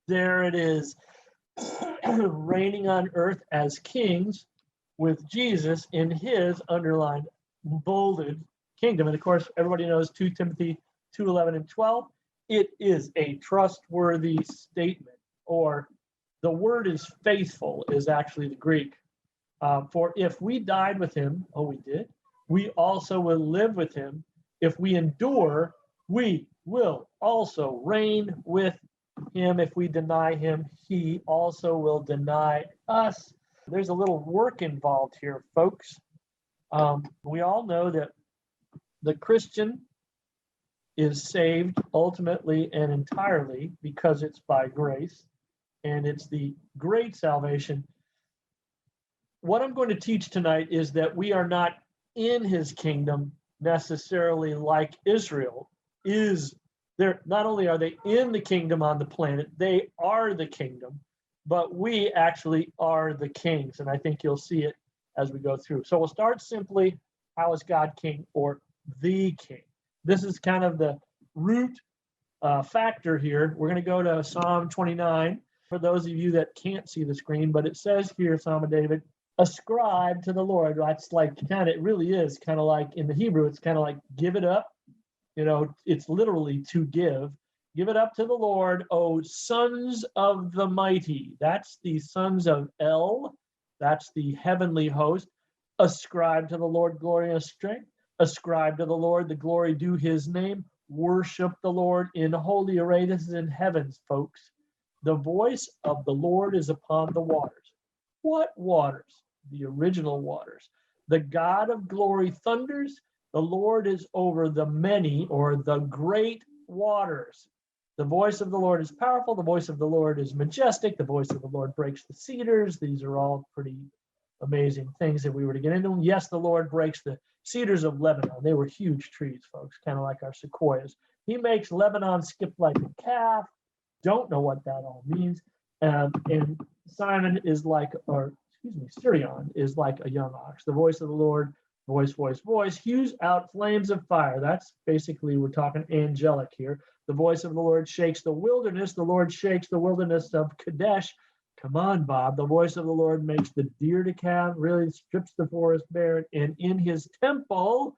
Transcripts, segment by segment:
There it is, reigning on earth as kings with Jesus in his underlined, bolded kingdom. And of course, everybody knows 2 Timothy 2:11 and 12. It is a trustworthy statement, or the word is faithful, is actually the Greek. For if we died with him, we did, we also will live with him. If we endure, we will also reign with him. If we deny him, he also will deny us. There's a little work involved here, folks. We all know that the Christian is saved ultimately and entirely because it's by grace, and it's the great salvation. What I'm going to teach tonight is that we are not in his kingdom necessarily like Israel is. There, not only are they in the kingdom on the planet, they are the kingdom, but we actually are the kings. And I think you'll see it as we go through. So we'll start simply, how is God king, or the king? This is kind of the root factor here. We're going to go to Psalm 29 for those of you that can't see the screen, but it says here, Psalm of David, ascribe to the Lord. That's like kind of, it really is kind of like in the Hebrew, it's kind of like give it up. You know, it's literally to give. Give it up to the Lord, O sons of the mighty. That's the sons of El. That's the heavenly host. Ascribe to the Lord glory and strength. Ascribe to the Lord the glory due his name. Worship the Lord in holy array. This is in heavens, folks. The voice of the Lord is upon the waters. What waters? The original waters. The God of glory thunders. The Lord is over the many, or the great waters. The voice of the Lord is powerful. The voice of the Lord is majestic. The voice of the Lord breaks the cedars. These are all pretty amazing things that we were to get into. Yes, the Lord breaks the cedars of Lebanon. They were huge trees, folks, kind of like our sequoias. He makes Lebanon skip like a calf. Don't know what that all means. And Simon is like, Sirion is like a young ox. The voice of the Lord, voice, hews out flames of fire. That's basically, we're talking angelic here. The voice of the Lord shakes the wilderness. The Lord shakes the wilderness of Kadesh. Come on, Bob. The voice of the Lord makes the deer to calve, really strips the forest bare. And in his temple,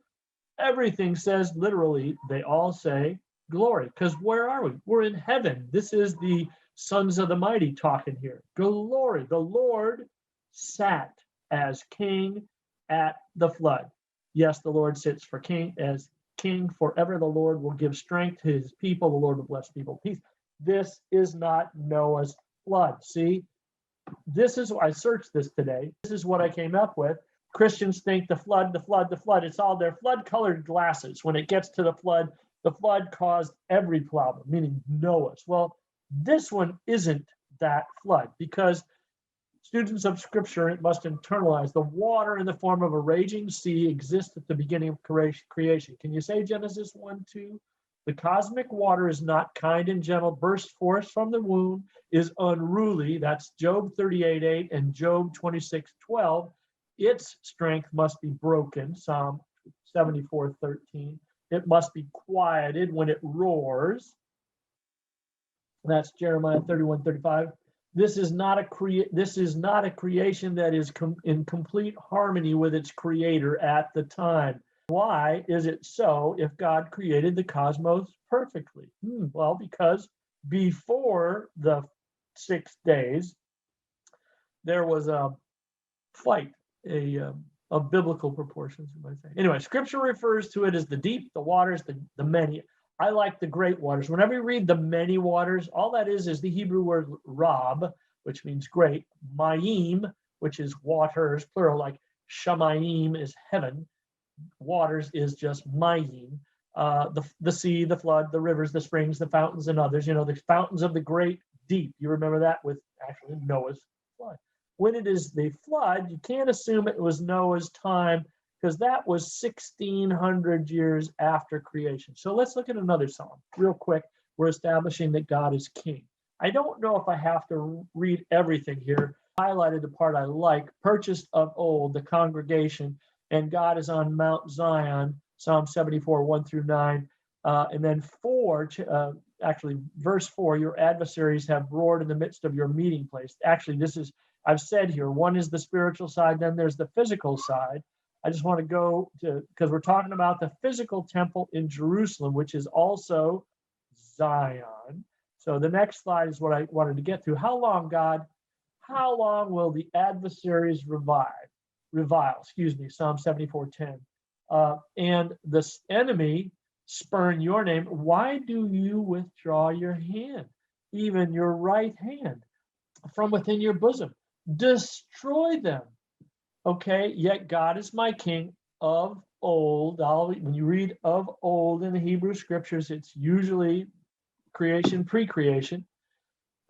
everything says, literally, they all say glory. Because where are we? We're in heaven. This is the sons of the mighty talking here. Glory. The Lord sat as king at the flood. Yes, the Lord sits for king as king forever. The Lord will give strength to his people. The Lord will bless people. Peace. This is not Noah's flood. See, this is, I searched this today. This is what I came up with. Christians think the flood. It's all their flood-colored glasses. When it gets to the flood caused every problem, meaning Noah's. Well, this one isn't that flood, because students of Scripture must internalize the water in the form of a raging sea exists at the beginning of creation. Can you say Genesis 1:2? The cosmic water is not kind and gentle, bursts forth from the womb, is unruly. That's Job 38:8 and Job 26:12. Its strength must be broken, Psalm 74:13. It must be quieted when it roars. That's Jeremiah 31:35. This is not a creation that is in complete harmony with its creator at the time. Why is it so if God created the cosmos perfectly? Well, because before the 6 days, there was a fight, of biblical proportions, you might say. Anyway, Scripture refers to it as the deep, the waters, the many. I like the great waters. Whenever you read the many waters, all that is the Hebrew word rab, which means great, mayim, which is waters, plural, like shamayim is heaven. Waters is just mayim. The sea, the flood, the rivers, the springs, the fountains, and others. The fountains of the great deep. You remember that with actually Noah's flood. When it is the flood, you can't assume it was Noah's time, because that was 1,600 years after creation. So let's look at another psalm real quick. We're establishing that God is king. I don't know if I have to read everything here. I highlighted the part I like. Purchased of old, the congregation, and God is on Mount Zion, Psalm 74, 1-9. And then actually verse 4, your adversaries have roared in the midst of your meeting place. Actually, this is, I've said here, one is the spiritual side, then there's the physical side. I just want to go to, because we're talking about the physical temple in Jerusalem, which is also Zion. So the next slide is what I wanted to get to. How long, God, how long will the adversaries revile, Psalm 74:10. And the enemy spurn your name. Why do you withdraw your hand, even your right hand, from within your bosom? Destroy them. Okay, yet God is my king of old. When you read of old in the Hebrew scriptures, it's usually creation, pre-creation.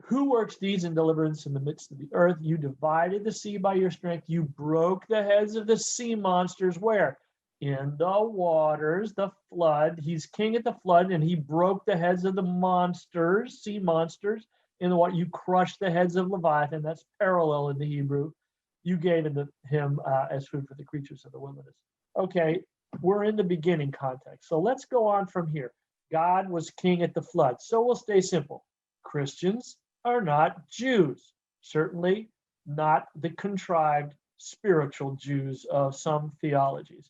Who works deeds and deliverance in the midst of the earth? You divided the sea by your strength. You broke the heads of the sea monsters. Where? In the waters, the flood. He's king at the flood, and he broke the heads of the monsters, sea monsters. In the water, you crushed the heads of Leviathan. That's parallel in the Hebrew. You gave him as food for the creatures of the wilderness. Okay, we're in the beginning context. So let's go on from here. God was king at the flood. So we'll stay simple. Christians are not Jews, certainly not the contrived spiritual Jews of some theologies.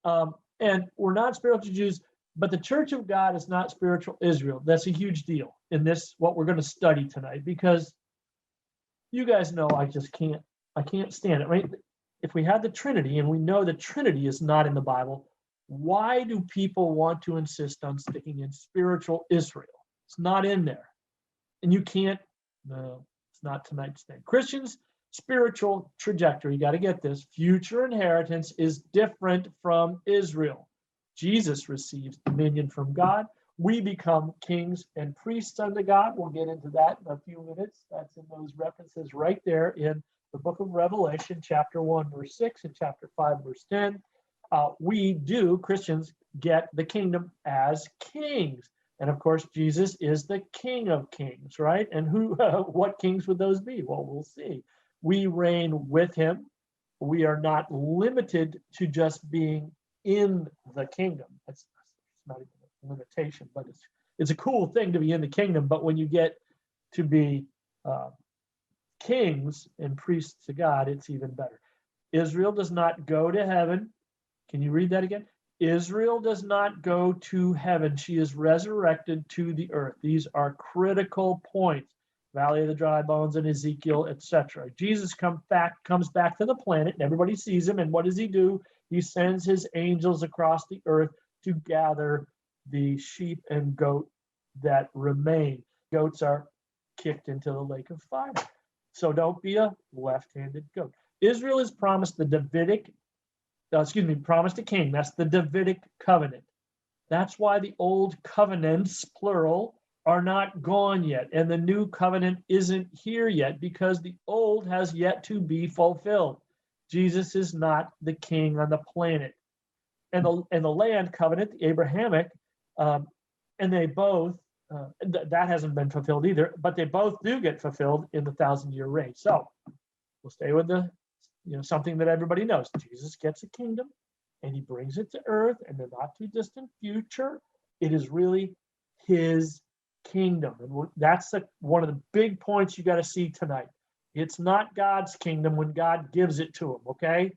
And we're not spiritual Jews, but the Church of God is not spiritual Israel. That's a huge deal in this, what we're going to study tonight, because you guys know I can't stand it, right? If we had the Trinity, and we know the Trinity is not in the Bible, why do people want to insist on sticking in spiritual Israel? It's not in there. And you can't, no, it's not tonight's thing. Christians' spiritual trajectory, you got to get this, future inheritance is different from Israel. Jesus receives dominion from God. We become kings and priests unto God. We'll get into that in a few minutes. That's in those references right there in the book of Revelation, chapter 1, verse 6, and chapter 5, verse 10. Christians, get the kingdom as kings. And of course, Jesus is the King of Kings, right? And what kings would those be? Well, we'll see. We reign with him. We are not limited to just being in the kingdom. That's not even a limitation, but it's a cool thing to be in the kingdom. But when you get to be kings and priests to God, it's even better. Israel does not go to heaven. Can you read that again? Israel does not go to heaven. She is resurrected to the earth. These are critical points. Valley of the Dry Bones and Ezekiel, etc. Jesus comes back to the planet, and everybody sees him. And what does he do? He sends his angels across the earth to gather the sheep and goat that remain. Goats are kicked into the lake of fire. So don't be a left-handed goat. Israel is promised promised a king. That's the Davidic covenant. That's why the old covenants, plural, are not gone yet. And the new covenant isn't here yet because the old has yet to be fulfilled. Jesus is not the king on the planet. And the land covenant, the Abrahamic, and they both, that hasn't been fulfilled either, but they both do get fulfilled in the 1,000-year reign. So we'll stay with something that everybody knows. Jesus gets a kingdom and he brings it to earth in the not too distant future. It is really his kingdom. And that's one of the big points you got to see tonight. It's not God's kingdom when God gives it to him, okay?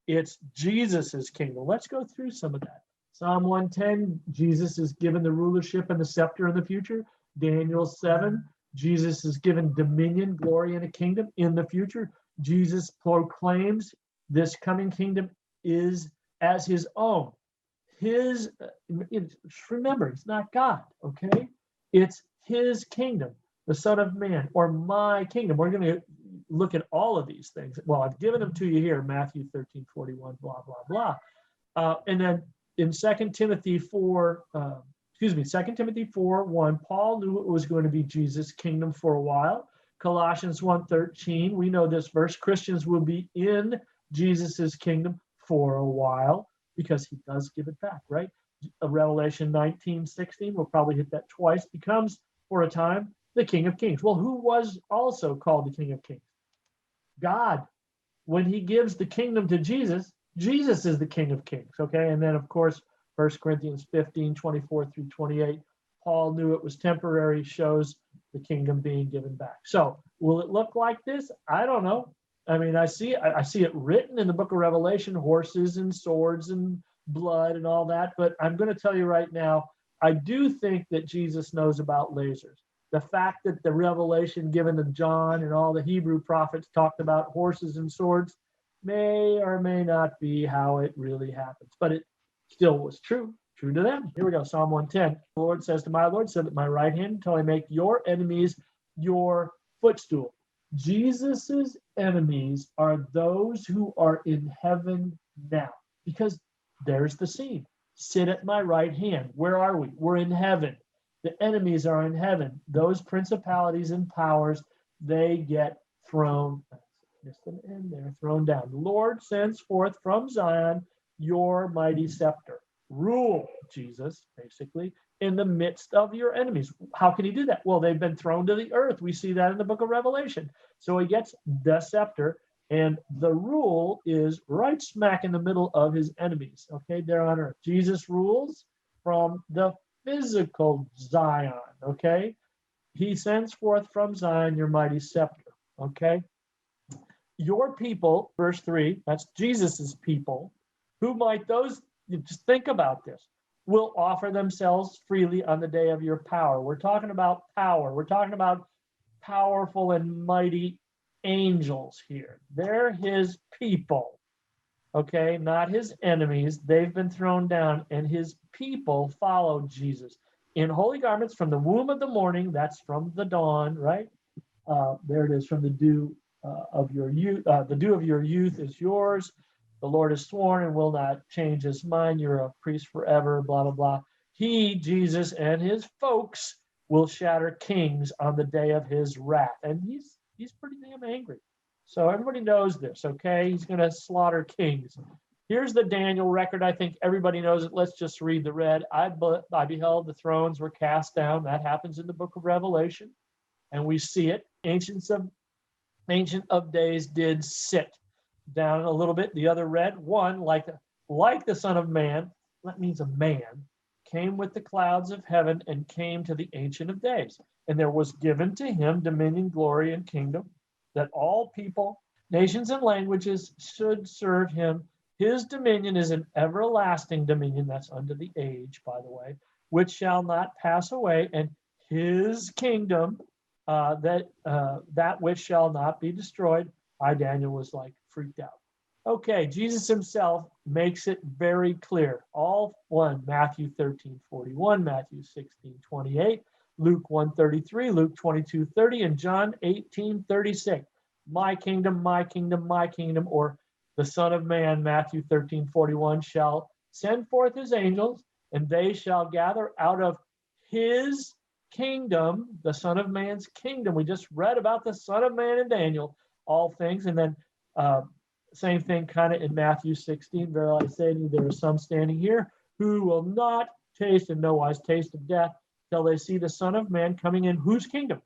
It's Jesus's kingdom. Let's go through some of that. Psalm 110, Jesus is given the rulership and the scepter in the future. Daniel 7, Jesus is given dominion, glory, and a kingdom in the future. Jesus proclaims this coming kingdom is as his own. Remember, it's not God, okay? It's his kingdom, the Son of Man, or my kingdom. We're going to look at all of these things. Well, I've given them to you here, Matthew 13:41, blah, blah, blah. And then in 2 Timothy 4:1, Paul knew it was going to be Jesus' kingdom for a while. Colossians 1:13, we know this verse, Christians will be in Jesus's kingdom for a while because he does give it back, right? Revelation 19:16, we'll probably hit that twice, becomes for a time the King of Kings. Well, who was also called the King of Kings? God. When he gives the kingdom to Jesus, Jesus is the King of Kings, okay? And then, of course, 1 Corinthians 15:24-28, Paul knew it was temporary, shows the kingdom being given back. So will it look like this? I don't know. I mean, I see it written in the book of Revelation, horses and swords and blood and all that. But I'm going to tell you right now, I do think that Jesus knows about lasers. The fact that the revelation given to John and all the Hebrew prophets talked about horses and swords may or may not be how it really happens. But it still was true to them. Here we go, Psalm 110. The Lord says to my Lord, sit at my right hand until I make your enemies your footstool. Jesus's enemies are those who are in heaven now, because there's the scene. Sit at my right hand. Where are we? We're in heaven. The enemies are in heaven. Those principalities and powers, they get thrown. Just an end there, thrown down. The Lord sends forth from Zion your mighty scepter. Rule, Jesus, basically, in the midst of your enemies. How can he do that? Well, they've been thrown to the earth. We see that in the book of Revelation. So he gets the scepter, and the rule is right smack in the middle of his enemies. Okay, they're on earth. Jesus rules from the physical Zion. Okay, he sends forth from Zion your mighty scepter. Okay, your people, verse 3, that's Jesus's people. Who might those? Just think about this. Will offer themselves freely on the day of your power. We're talking about power. We're talking about powerful and mighty angels here. They're his people, okay? Not his enemies. They've been thrown down, and his people follow Jesus in holy garments from the womb of the morning. That's from the dawn, right? There it is, from the dew of your youth. The dew of your youth is yours. The Lord has sworn and will not change his mind. You're a priest forever, blah, blah, blah. He, Jesus, and his folks will shatter kings on the day of his wrath. And he's pretty damn angry. So everybody knows this, okay? He's going to slaughter kings. Here's the Daniel record. I think everybody knows it. Let's just read the red. I beheld the thrones were cast down. That happens in the book of Revelation. And we see it. Ancient of days did sit down a little bit. The other red one, like the Son of Man, that means a man, came with the clouds of heaven and came to the Ancient of Days. And there was given to him dominion, glory, and kingdom, that all people, nations, and languages should serve him. His dominion is an everlasting dominion, that's unto the age, by the way, which shall not pass away, and his kingdom, that which shall not be destroyed. Daniel was like freaked out. Okay, Jesus himself makes it very clear. All one, Matthew 13:41, Matthew 16:28, Luke 1:33, Luke 22:30, and John 18:36. My kingdom, my kingdom, my kingdom, or the Son of Man, Matthew 13:41, shall send forth his angels, and they shall gather out of his kingdom, the Son of Man's kingdom. We just read about the Son of Man in Daniel, all things. And then same thing kind of in Matthew 16. Verily I say to you, there are some standing here who will not taste in no wise taste of death till they see the Son of Man coming in whose kingdom?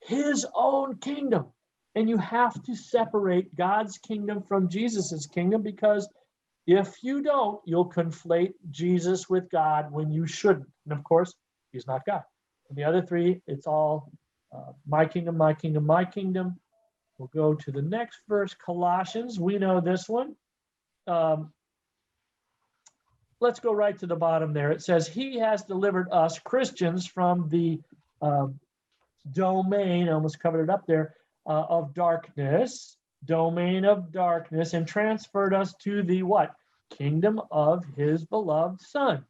His own kingdom. And you have to separate God's kingdom from Jesus's kingdom, because if you don't, you'll conflate Jesus with God when you shouldn't. And of course, he's not God. And the other three, it's all my kingdom, my kingdom, my kingdom. We'll go to the next verse, Colossians. We know this one. Let's go right to the bottom there. It says, he has delivered us, Christians, from the domain, I almost covered it up there, of darkness, domain of darkness, and transferred us to the what? Kingdom of his beloved Son.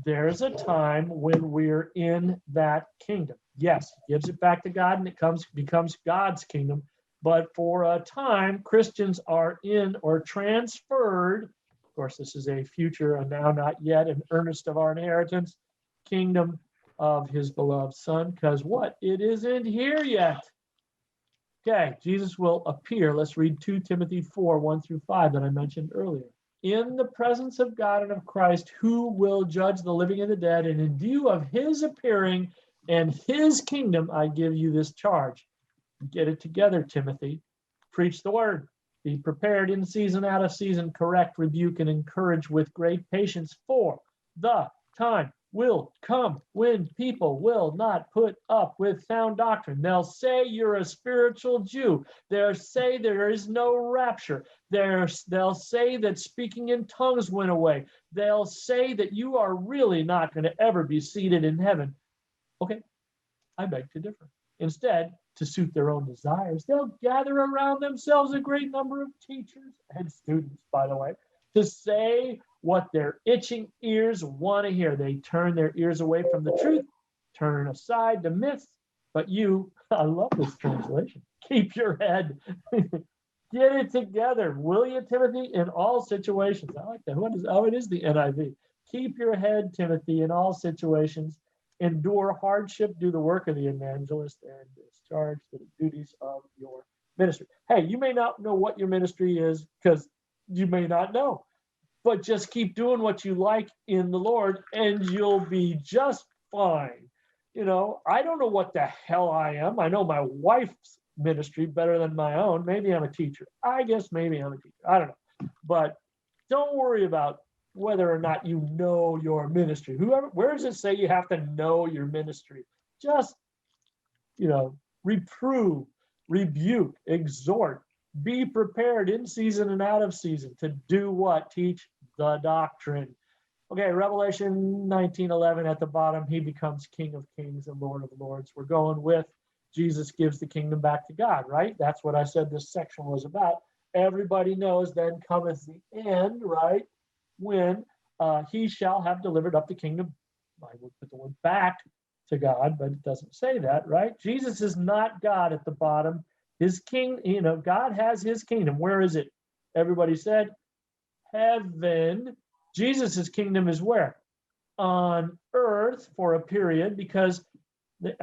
There's a time when we're in that kingdom. Yes, gives it back to God and it becomes God's kingdom. But for a time, Christians are in or transferred. Of course, this is a future, and now not yet, an earnest of our inheritance, kingdom of his beloved Son. Because what? It isn't here yet. Okay, Jesus will appear. Let's read 2 Timothy 4:1-5 that I mentioned earlier. In the presence of God and of Christ, who will judge the living and the dead, and in view of his appearing and his kingdom, I give you this charge. Get it together, Timothy. Preach the word. Be prepared in season, out of season, correct, rebuke, and encourage with great patience, for the time will come when people will not put up with sound doctrine. They'll say you're a spiritual Jew. They'll say there is no rapture. They'll say that speaking in tongues went away. They'll say that you are really not going to ever be seated in heaven. Okay, I beg to differ. Instead, to suit their own desires, they'll gather around themselves a great number of teachers and students, by the way, to say what their itching ears want to hear. They turn their ears away from the truth, turn aside the myths. But you, I love this translation, keep your head. Get it together, will you, Timothy, in all situations. I like that. It is the NIV. Keep your head, Timothy, in all situations. Endure hardship, do the work of the evangelist, and discharge the duties of your ministry. Hey, you may not know what your ministry is because you may not know, but just keep doing what you like in the Lord and you'll be just fine. I don't know what the hell I am. I know my wife's ministry better than my own. Maybe I'm a teacher. I guess maybe I'm a teacher. I don't know. But don't worry about whether or not you know your ministry. Where does it say you have to know your ministry? Just, reprove, rebuke, exhort, be prepared in season and out of season to do what? Teach the doctrine. Okay, Revelation 19:11 at the bottom, he becomes King of Kings and Lord of Lords. We're going with Jesus gives the kingdom back to God, right? That's what I said this section was about. Everybody knows then cometh the end, right? When he shall have delivered up the kingdom. I would put the word back to God, but it doesn't say that, right? Jesus is not God at the bottom. His king, God has his kingdom. Where is it? Everybody said heaven. Jesus's kingdom is where? On earth for a period, because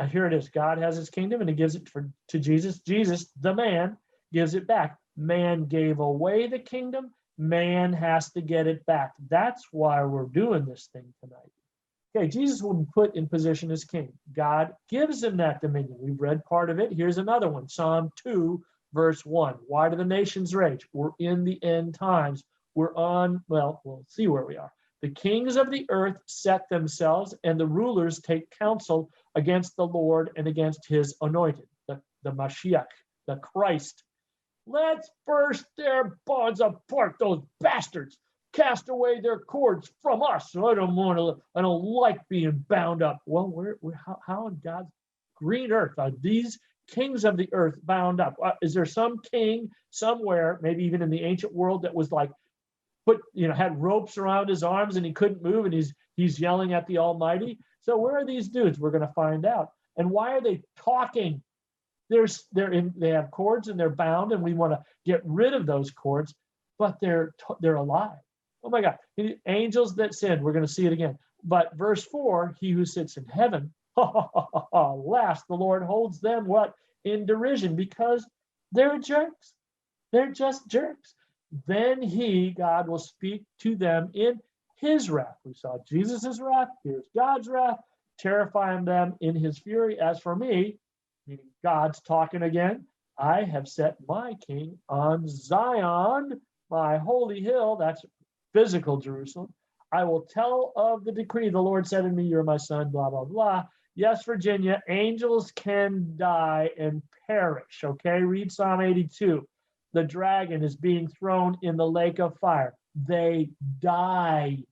here it is. God has his kingdom and he gives it to Jesus. Jesus, the man, gives it back. Man gave away the kingdom. Man has to get it back. That's why we're doing this thing tonight. Okay, Jesus will be put in position as king. God gives him that dominion. We've read part of it. Here's another one. Psalm 2, verse 1. Why do the nations rage? We're in the end times. We'll see where we are. The kings of the earth set themselves, and the rulers take counsel against the Lord and against his anointed, the Mashiach, the Christ. Let's burst their bonds apart, those bastards. Cast away their cords from us. I don't like being bound up. Well, how in God's green earth are these kings of the earth bound up? Is there some king somewhere, maybe even in the ancient world, that was like had ropes around his arms and he couldn't move and he's yelling at the Almighty? So where are these dudes? We're going to find out. And why are they talking? They have cords and they're bound, and we want to get rid of those cords, but they're alive. Oh my God. Angels that sinned, we're going to see it again. But verse 4, he who sits in heaven, last, the Lord holds them what? In derision, because they're jerks. They're just jerks. Then God will speak to them in his wrath. We saw Jesus's wrath. Here's God's wrath, terrifying them in his fury. As for me, meaning God's talking again, I have set my king on Zion, my holy hill. That's physical Jerusalem. I will tell of the decree. The Lord said to me, you're my son, blah, blah, blah. Yes, Virginia, angels can die and perish. Okay, read Psalm 82. The dragon is being thrown in the lake of fire. They die.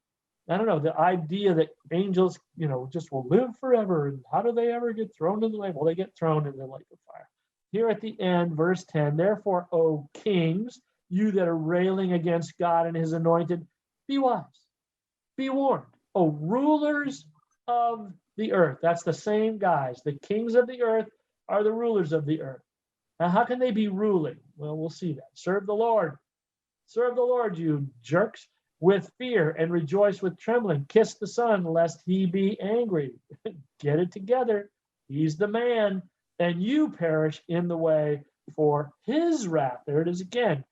I don't know, the idea that angels, just will live forever. And how do they ever get thrown in the lake? Well, they get thrown in the lake of fire. Here at the end, verse 10, therefore, O kings, you that are railing against God and his anointed, be wise, be warned. O rulers of the earth. That's the same guys. The kings of the earth are the rulers of the earth. Now, how can they be ruling? Well, we'll see that. Serve the Lord. Serve the Lord, you jerks, with fear and rejoice with trembling. Kiss the Son, lest he be angry. Get it together. He's the man. And you perish in the way, for his wrath, there it is again,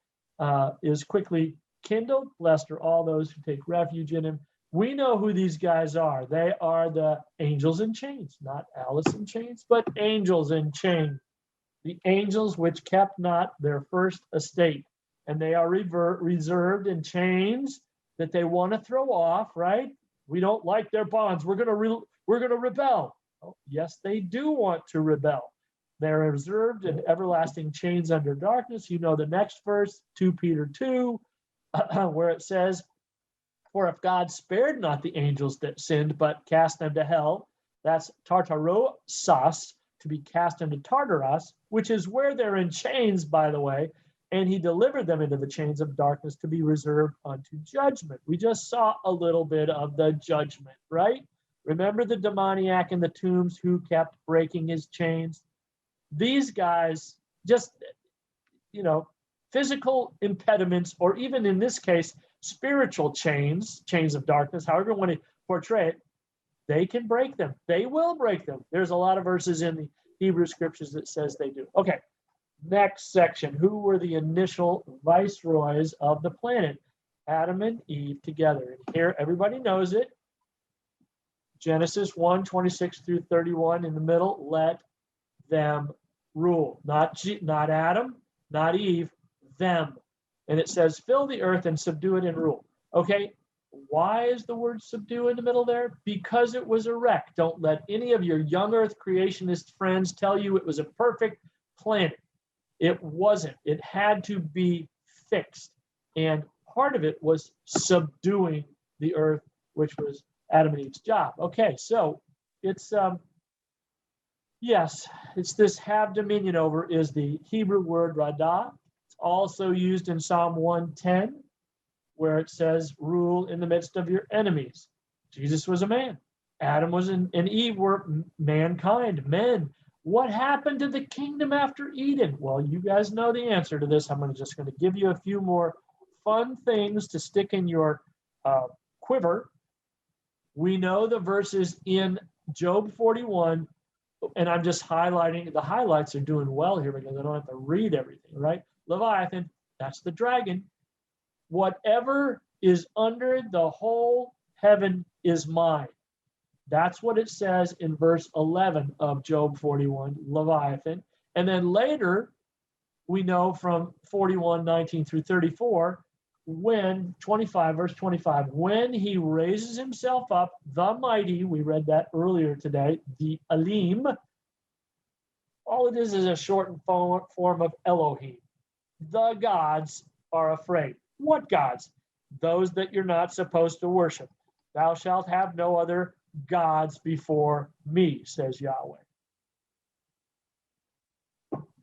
is quickly kindled. Blessed are all those who take refuge in him. We know who these guys are. They are the angels in chains, not Alice in chains, but angels in chains. The angels which kept not their first estate. And they are reserved in chains that they want to throw off, right? We don't like their bonds. We're going to rebel. Oh, yes, they do want to rebel. They're reserved in everlasting chains under darkness. You know the next verse, 2 Peter 2, where it says, for if God spared not the angels that sinned, but cast them to hell, that's tartaros, to be cast into Tartarus, which is where they're in chains, by the way, and he delivered them into the chains of darkness to be reserved unto judgment. We just saw a little bit of the judgment, right? Remember the demoniac in the tombs who kept breaking his chains? These guys just, physical impediments, or even in this case, spiritual chains of darkness, however you want to portray it, they can break them. They will break them. There's a lot of verses in the Hebrew scriptures that says they do. Okay, next section. Who were the initial viceroys of the planet? Adam and Eve together. And here, everybody knows it. Genesis 1, 26 through 31 in the middle, let them rule. Not Adam, not Eve, them. And it says, fill the earth and subdue it and rule. Okay, why is the word subdue in the middle there? Because it was a wreck. Don't let any of your young earth creationist friends tell you it was a perfect planet. It wasn't. It had to be fixed. And part of it was subduing the earth, which was Adam and Eve's job. Okay, so it's, it's this have dominion over is the Hebrew word radah. It's also used in Psalm 110, where it says, rule in the midst of your enemies. Jesus was a man. Adam was and Eve were mankind, men. What happened to the kingdom after Eden? Well, you guys know the answer to this. I'm just going to give you a few more fun things to stick in your quiver. We know the verses in Job 41, and I'm just highlighting. The highlights are doing well here because I don't have to read everything, right? Leviathan, that's the dragon. Whatever is under the whole heaven is mine. That's what it says in verse 11 of Job 41, Leviathan. And then later, we know from 41, 19 through 34, verse 25, when he raises himself up, the mighty, we read that earlier today, the Elim, all it is a shortened form of Elohim. The gods are afraid. What gods? Those that you're not supposed to worship. Thou shalt have no other gods before me, says Yahweh.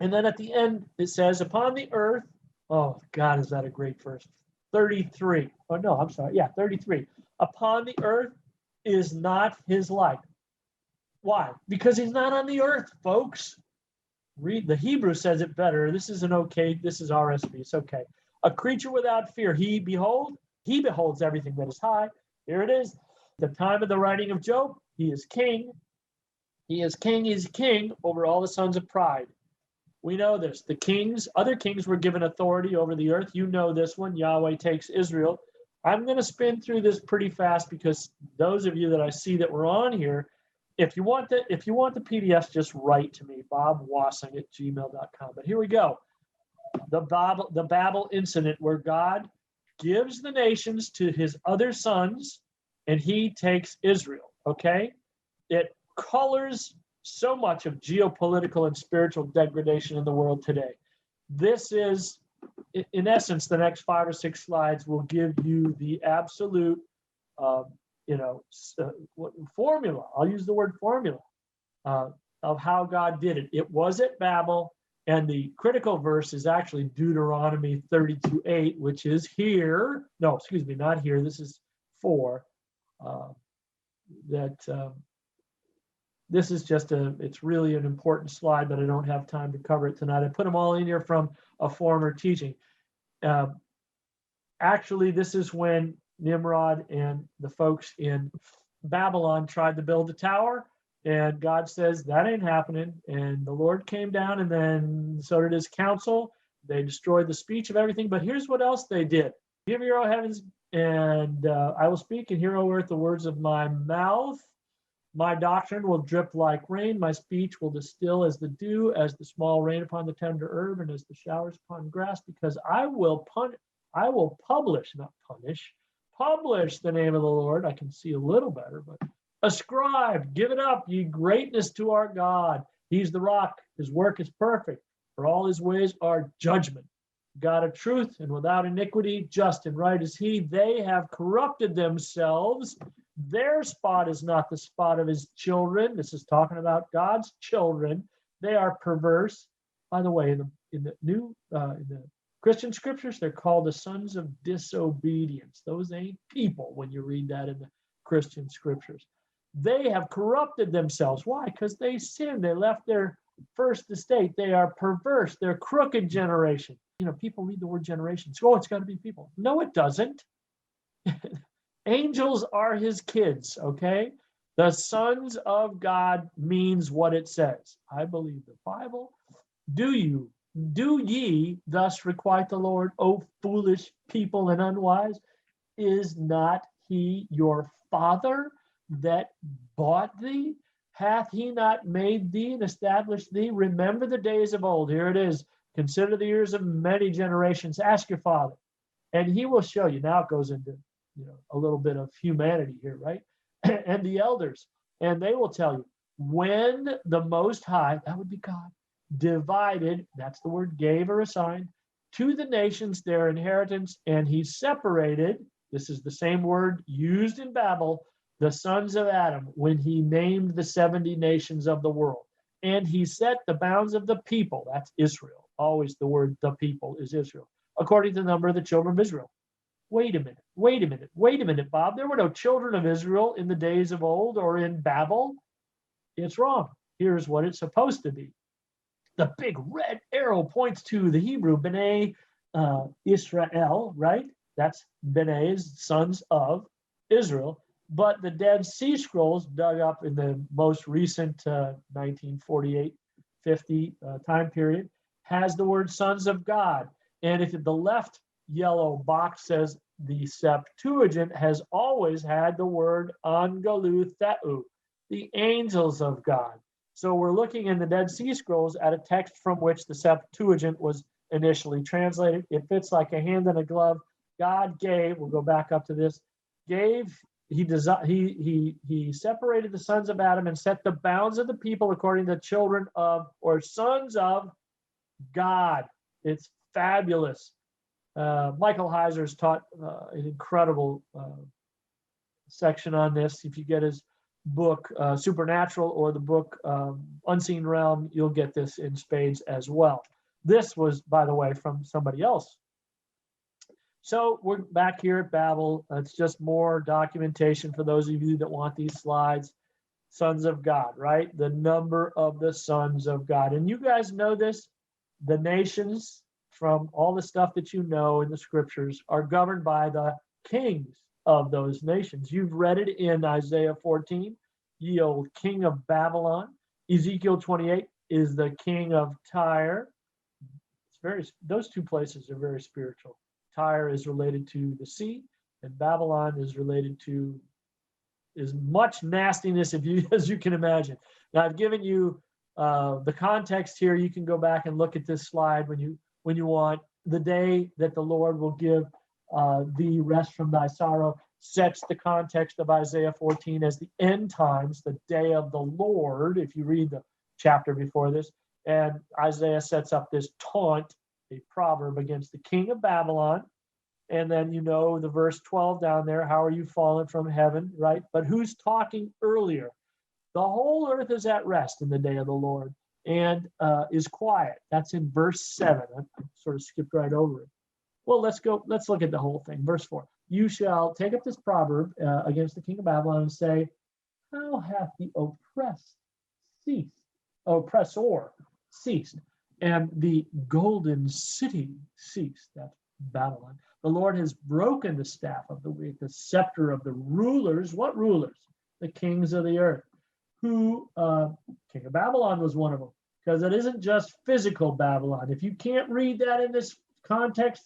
And then at the end, it says, upon the earth, oh, God, is that a great verse? 33. Oh, no, I'm sorry. Yeah, 33. Upon the earth is not his like. Why? Because he's not on the earth, folks. Read, the Hebrew says it better. This is this is RSV. It's okay. A creature without fear. He beholds everything that is high. Here it is. The time of the writing of Job, he is king. He is king over all the sons of pride. We know this. The kings, other kings were given authority over the earth. You know this one. Yahweh takes Israel. I'm going to spin through this pretty fast because those of you that I see that were on here, if you want the PDFs, just write to me, bobwassing@gmail.com. But here we go. The Babel incident where God gives the nations to his other sons and he takes Israel, okay? It colors so much of geopolitical and spiritual degradation in the world today. This is, in essence, the next 5 or 6 slides will give you the absolute, formula. I'll use the word formula of how God did it. It was at Babel, and the critical verse is actually Deuteronomy 32:8, which is here. No, excuse me, not here. This is 4. This is just it's really an important slide, but I don't have time to cover it tonight. I put them all in here from a former teaching. Actually, this is when Nimrod and the folks in Babylon tried to build a tower, and God says, that ain't happening. And the Lord came down, and then so did his council. They destroyed the speech of everything, but here's what else they did. Hear me, O heavens, and I will speak, and hear, O earth, the words of my mouth. My doctrine will drip like rain. My speech will distill as the dew, as the small rain upon the tender herb, and as the showers upon grass, because I will publish, not punish, Publish the name of the Lord. I can see a little better, but ascribe, give it up, ye greatness to our God. He's the rock. His work is perfect. For all his ways are judgment. God of truth and without iniquity, just and right is he. They have corrupted themselves. Their spot is not the spot of his children. This is talking about God's children. They are perverse. By the way, in the Christian scriptures, they're called the sons of disobedience. Those ain't people when you read that in the Christian scriptures. They have corrupted themselves. Why? Because they sinned. They left their first estate. They are perverse. They're crooked generation. People read the word generation. So, it's got to be people. No, it doesn't. Angels are his kids, okay? The sons of God means what it says. I believe the Bible. Do ye thus requite the Lord, O foolish people and unwise? Is not he your father that bought thee? Hath he not made thee and established thee? Remember the days of old. Here it is. Consider the years of many generations. Ask your father, and he will show you. Now it goes into a little bit of humanity here, right? And the elders, and they will tell you when the Most High, that would be God, divided, that's the word gave or assigned, to the nations their inheritance, and he separated, this is the same word used in Babel, the sons of Adam, when he named the 70 nations of the world. And he set the bounds of the people, that's Israel. Always the word the people is Israel, according to the number of the children of Israel. Wait a minute, Bob. There were no children of Israel in the days of old or in Babel. It's wrong. Here's what it's supposed to be. The big red arrow points to the Hebrew, B'nai Israel, right? That's B'nai's sons of Israel. But the Dead Sea Scrolls dug up in the most recent 1948-50 time period has the word sons of God. And if the left yellow box says the Septuagint has always had the word Angalu The'u, the angels of God. So we're looking in the Dead Sea Scrolls at a text from which the Septuagint was initially translated. It fits like a hand in a glove. God gave, we'll go back up to this, he separated the sons of Adam and set the bounds of the people according to the children of, or sons of God. It's fabulous. Michael Heiser's taught an incredible section on this. If you get his book Supernatural or the book Unseen Realm, you'll get this in spades as well. This was, by the way, from somebody else. So we're back here at Babel. It's just more documentation for those of you that want these slides. Sons of God, right? The number of the sons of God. And you guys know this. The nations, from all the stuff that you know in the scriptures, are governed by the kings of those nations. You've read it in Isaiah 14, ye old king of Babylon. Ezekiel 28 is the king of Tyre. Those two places are very spiritual. Tyre is related to the sea, and Babylon is related to as much nastiness as you can imagine. Now, I've given you the context here. You can go back and look at this slide when you want. The day that the Lord will give thee rest from thy sorrow sets the context of Isaiah 14 as the end times, the day of the Lord, if you read the chapter before this. And Isaiah sets up this taunt, a proverb against the king of Babylon. And then the verse 12 down there, how are you fallen from heaven, right? But who's talking earlier? The whole earth is at rest in the day of the Lord and is quiet. That's in verse 7. I sort of skipped right over it. Well, let's look at the whole thing. Verse 4. You shall take up this proverb against the king of Babylon and say, how hath the oppressor ceased, and the golden city ceased. That's Babylon. The Lord has broken the staff of the weak, the scepter of the rulers. What rulers? The kings of the earth. King of Babylon was one of them, because it isn't just physical Babylon. If you can't read that in this context,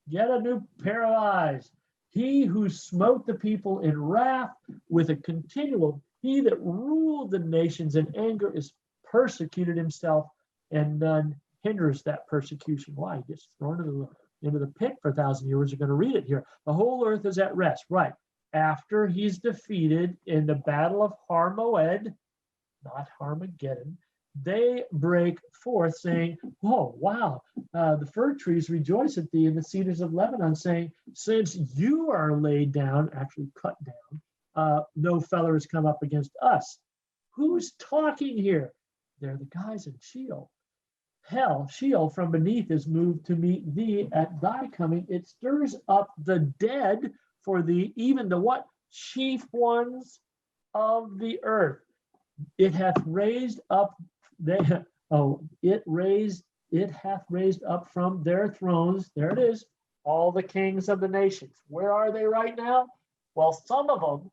get a new pair of eyes. He who smote the people in wrath with a continual, he that ruled the nations in anger is persecuted himself, and none hinders that persecution. Why? He gets thrown into the into the pit for 1,000 years. We're going to read it here. The whole earth is at rest, right? After he's defeated in the battle of Harmoed, not Harmageddon, they break forth saying, oh, wow, the fir trees rejoice at thee and the cedars of Lebanon, saying, since you are laid down, actually cut down, no feller has come up against us. Who's talking here? They're the guys in Sheol. Hell, Sheol from beneath is moved to meet thee at thy coming. It stirs up the dead for thee, even the what? Chief ones of the earth. It hath raised up it hath raised up from their thrones. There it is, all the kings of the nations. Where are they right now? Well, some of them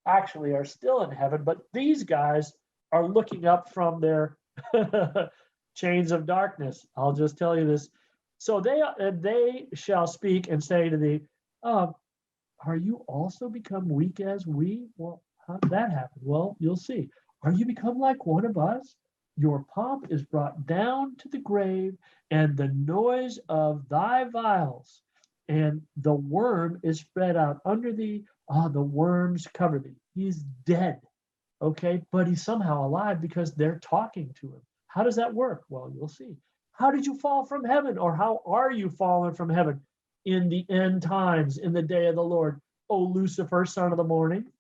actually are still in heaven, but these guys are looking up from their chains of darkness. I'll just tell you this. So they shall speak and say to thee, are you also become weak as we? Well, how did that happen? Well, you'll see. Are you become like one of us? Your pomp is brought down to the grave, and the noise of thy vials, and the worm is spread out under thee. The worms cover thee. He's dead, okay? But he's somehow alive because they're talking to him. How does that work? Well, you'll see. How did you fall from heaven, or how are you fallen from heaven in the end times, in the day of the Lord? O Lucifer, son of the morning.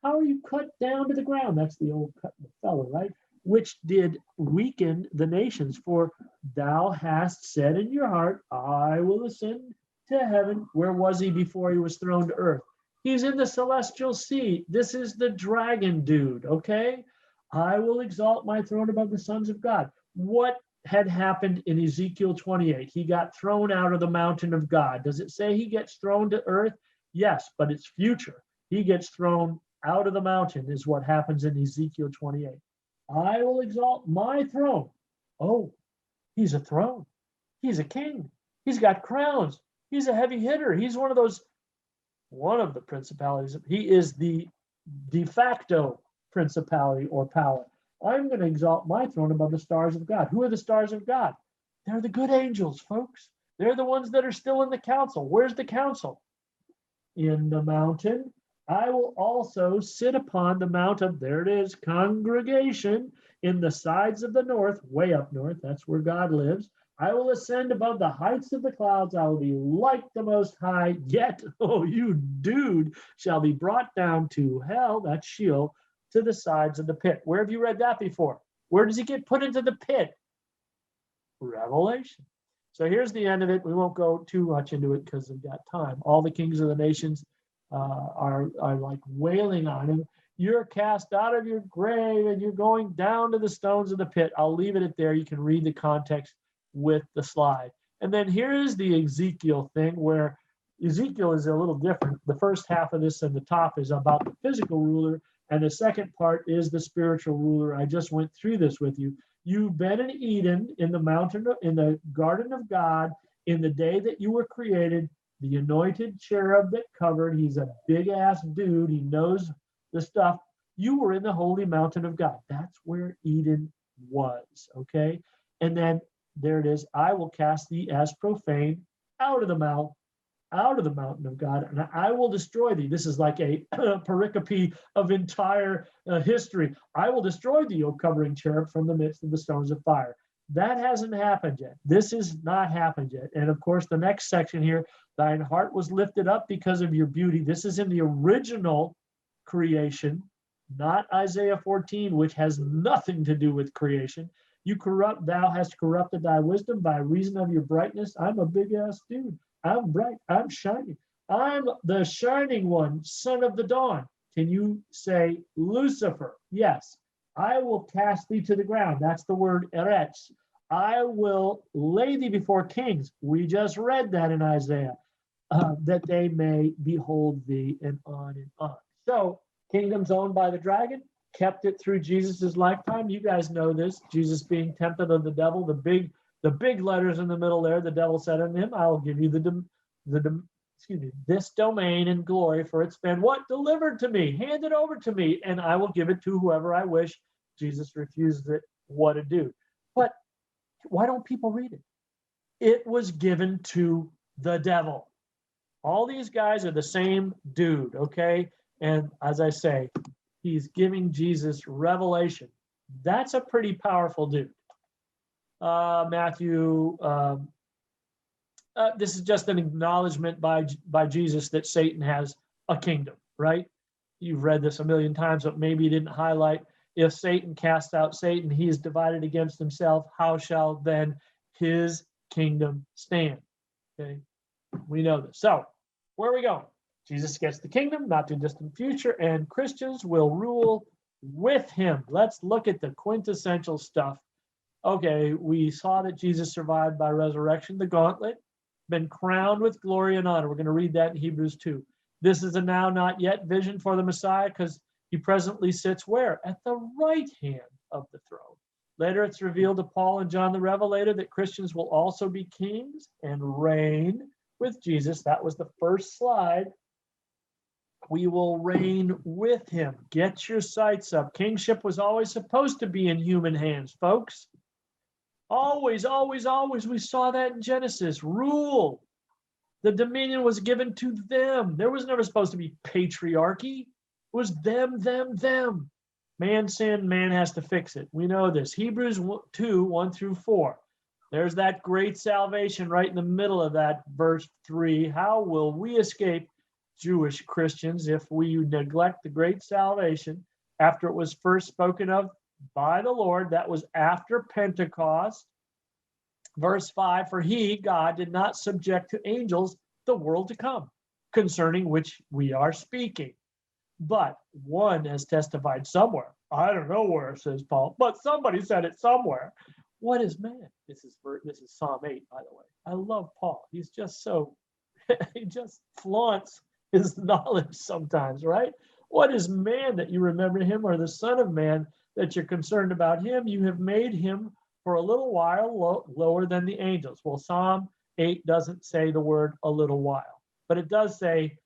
How are you cut down to the ground? That's the old cut the fellow, right? Which did weaken the nations. For thou hast said in your heart, I will ascend to heaven. Where was he before he was thrown to earth? He's in the celestial sea. This is the dragon dude, okay? I will exalt my throne above the sons of God. What had happened in Ezekiel 28? He got thrown out of the mountain of God. Does it say he gets thrown to earth? Yes, but it's future. He gets thrown out of the mountain is what happens in Ezekiel 28. I will exalt my throne. Oh, he's a throne. He's a king. He's got crowns. He's a heavy hitter. He's one of the principalities. He is the de facto principality or power. I'm going to exalt my throne above the stars of God. Who are the stars of God? They're the good angels, folks. They're the ones that are still in the council. Where's the council? In the mountain. I will also sit upon the mount of, there it is, congregation in the sides of the north, way up north. That's where God lives. I will ascend above the heights of the clouds. I will be like the Most High. Yet, oh, you dude, shall be brought down to hell, that's Sheol, to the sides of the pit. Where have you read that before? Where does he get put into the pit? Revelation. So here's the end of it. We won't go too much into it because we've got time. All the kings of the nations are like wailing on him. You're cast out of your grave and you're going down to the stones of the pit. I'll leave it at there. You can read the context with the slide. And then here is the Ezekiel thing where Ezekiel is a little different. The first half of this and the top is about the physical ruler, and the second part is the spiritual ruler. I just went through this with you. You've been in Eden, in the mountain, in the garden of God, in the day that you were created. The anointed cherub that covered, he's a big ass dude. He knows the stuff. You were in the holy mountain of God. That's where Eden was, okay? And then there it is. I will cast thee as profane out of the mountain of God, and I will destroy thee. This is like a pericope of entire history. I will destroy thee, O covering cherub, from the midst of the stones of fire. That hasn't happened yet. This has not happened yet. And of course, the next section here, thine heart was lifted up because of your beauty. This is in the original creation, not Isaiah 14, which has nothing to do with creation. Thou hast corrupted thy wisdom by reason of your brightness. I'm a big ass dude. I'm bright. I'm shining. I'm the shining one, son of the dawn. Can you say Lucifer? Yes. I will cast thee to the ground. That's the word eretz. I will lay thee before kings. We just read that in Isaiah, that they may behold thee, and on and on. So, kingdoms owned by the dragon, kept it through Jesus's lifetime. You guys know this. Jesus being tempted of the devil, the big letters in the middle there. The devil said unto him, I will give you this domain and glory, for it's been what? Delivered to me, handed over to me, and I will give it to whoever I wish. Jesus refuses it. What a dude. But why don't people read it? It was given to the devil. All these guys are the same dude, okay? And as I say, he's giving Jesus revelation. That's a pretty powerful dude. Matthew, this is just an acknowledgement by Jesus that Satan has a kingdom, right? You've read this a million times, but maybe you didn't highlight. If Satan casts out Satan, he is divided against himself. How shall then his kingdom stand? Okay, we know this. So, where are we going? Jesus gets the kingdom, not too distant future, and Christians will rule with him. Let's look at the quintessential stuff. Okay, we saw that Jesus survived by resurrection, the gauntlet, been crowned with glory and honor. We're going to read that in Hebrews 2. This is a now, not yet vision for the Messiah because he presently sits where? At the right hand of the throne. Later, it's revealed to Paul and John the Revelator that Christians will also be kings and reign with Jesus. That was the first slide. We will reign with him. Get your sights up. Kingship was always supposed to be in human hands, folks. Always, always, always. We saw that in Genesis. Rule. The dominion was given to them. There was never supposed to be patriarchy. It was them, them, them. Man sinned, man has to fix it. We know this. Hebrews 2, 1 through 4. There's that great salvation right in the middle of that verse 3. How will we escape, Jewish Christians, if we neglect the great salvation after it was first spoken of by the Lord? That was after Pentecost. Verse 5, for he, God, did not subject to angels the world to come, concerning which we are speaking. But one has testified somewhere. I don't know where, says Paul, but somebody said it somewhere. What is man? This is Psalm 8, by the way. I love Paul. He's just so, he just flaunts his knowledge sometimes, right? What is man that you remember him, or the Son of Man that you're concerned about him? You have made him for a little while lower than the angels. Well, Psalm 8 doesn't say the word a little while, but it does say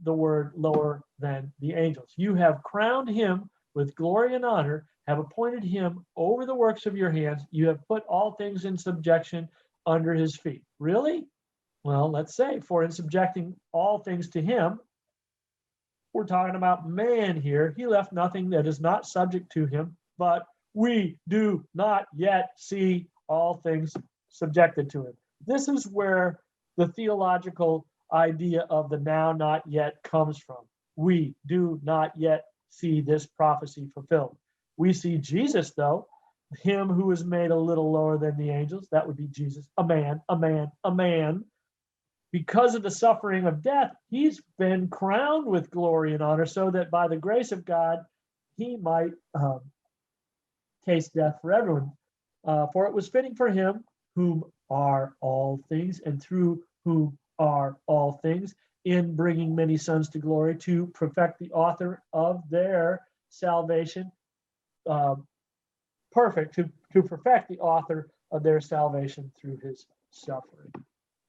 the word lower than the angels. You have crowned him with glory and honor, have appointed him over the works of your hands. You have put all things in subjection under his feet. Really? Well, let's say, for in subjecting all things to him, we're talking about man here. He left nothing that is not subject to him, but we do not yet see all things subjected to him. This is where the theological idea of the now, not yet comes from. We do not yet see this prophecy fulfilled. We see Jesus, though, him who is made a little lower than the angels. That would be Jesus, a man, a man, a man. Because of the suffering of death, he's been crowned with glory and honor, so that by the grace of God, he might taste death for everyone. For it was fitting for him, whom are all things, and through whom are all things, in bringing many sons to glory, to perfect the author of their salvation, to perfect the author of their salvation through his suffering.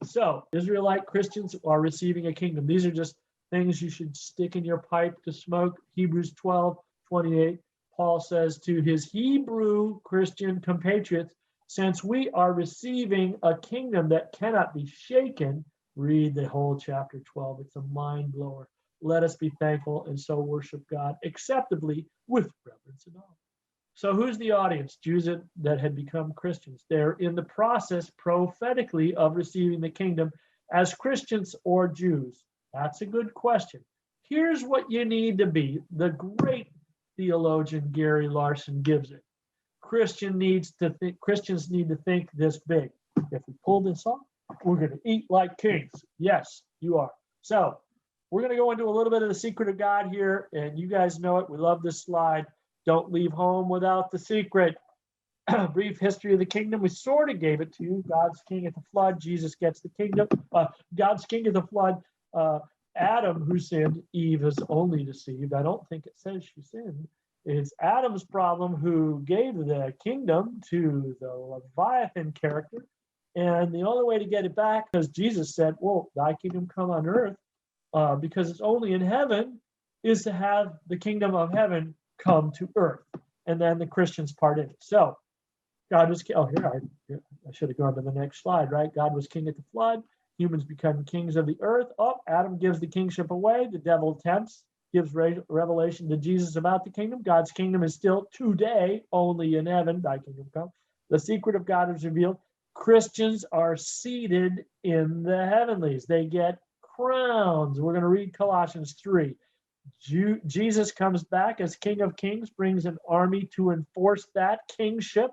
So, Israelite Christians are receiving a kingdom. These are just things you should stick in your pipe to smoke. Hebrews 12:28, Paul says to his Hebrew Christian compatriots, since we are receiving a kingdom that cannot be shaken, read the whole chapter 12. It's a mind blower. Let us be thankful and so worship God acceptably with reverence and awe. So who's the audience? Jews that had become Christians. They're in the process prophetically of receiving the kingdom as Christians or Jews. That's a good question. Here's what you need to be. The great theologian Gary Larson gives it. Christians need to think this big. If we pull this off, we're going to eat like kings. Yes, you are. So we're going to go into a little bit of the secret of God here, and you guys know it. We love this slide. Don't leave home without the secret. Brief history of the kingdom. We sort of gave it to you. God's king at the flood. Jesus gets the kingdom. God's king at the flood. Adam, who sinned. Eve is only deceived. I don't think it says she sinned. It's Adam's problem who gave the kingdom to the Leviathan character. And the only way to get it back, because Jesus said, well, thy kingdom come on earth, because it's only in heaven, is to have the kingdom of heaven come to earth. And then the Christians part in it. So God was, I should have gone to the next slide, right? God was king at the flood. Humans become kings of the earth. Oh, Adam gives the kingship away. The devil tempts, gives revelation to Jesus about the kingdom. God's kingdom is still today only in heaven. Thy kingdom come. The secret of God is revealed. Christians are seated in the heavenlies. They get crowns. We're going to read Colossians 3. Jesus comes back as King of Kings, brings an army to enforce that kingship.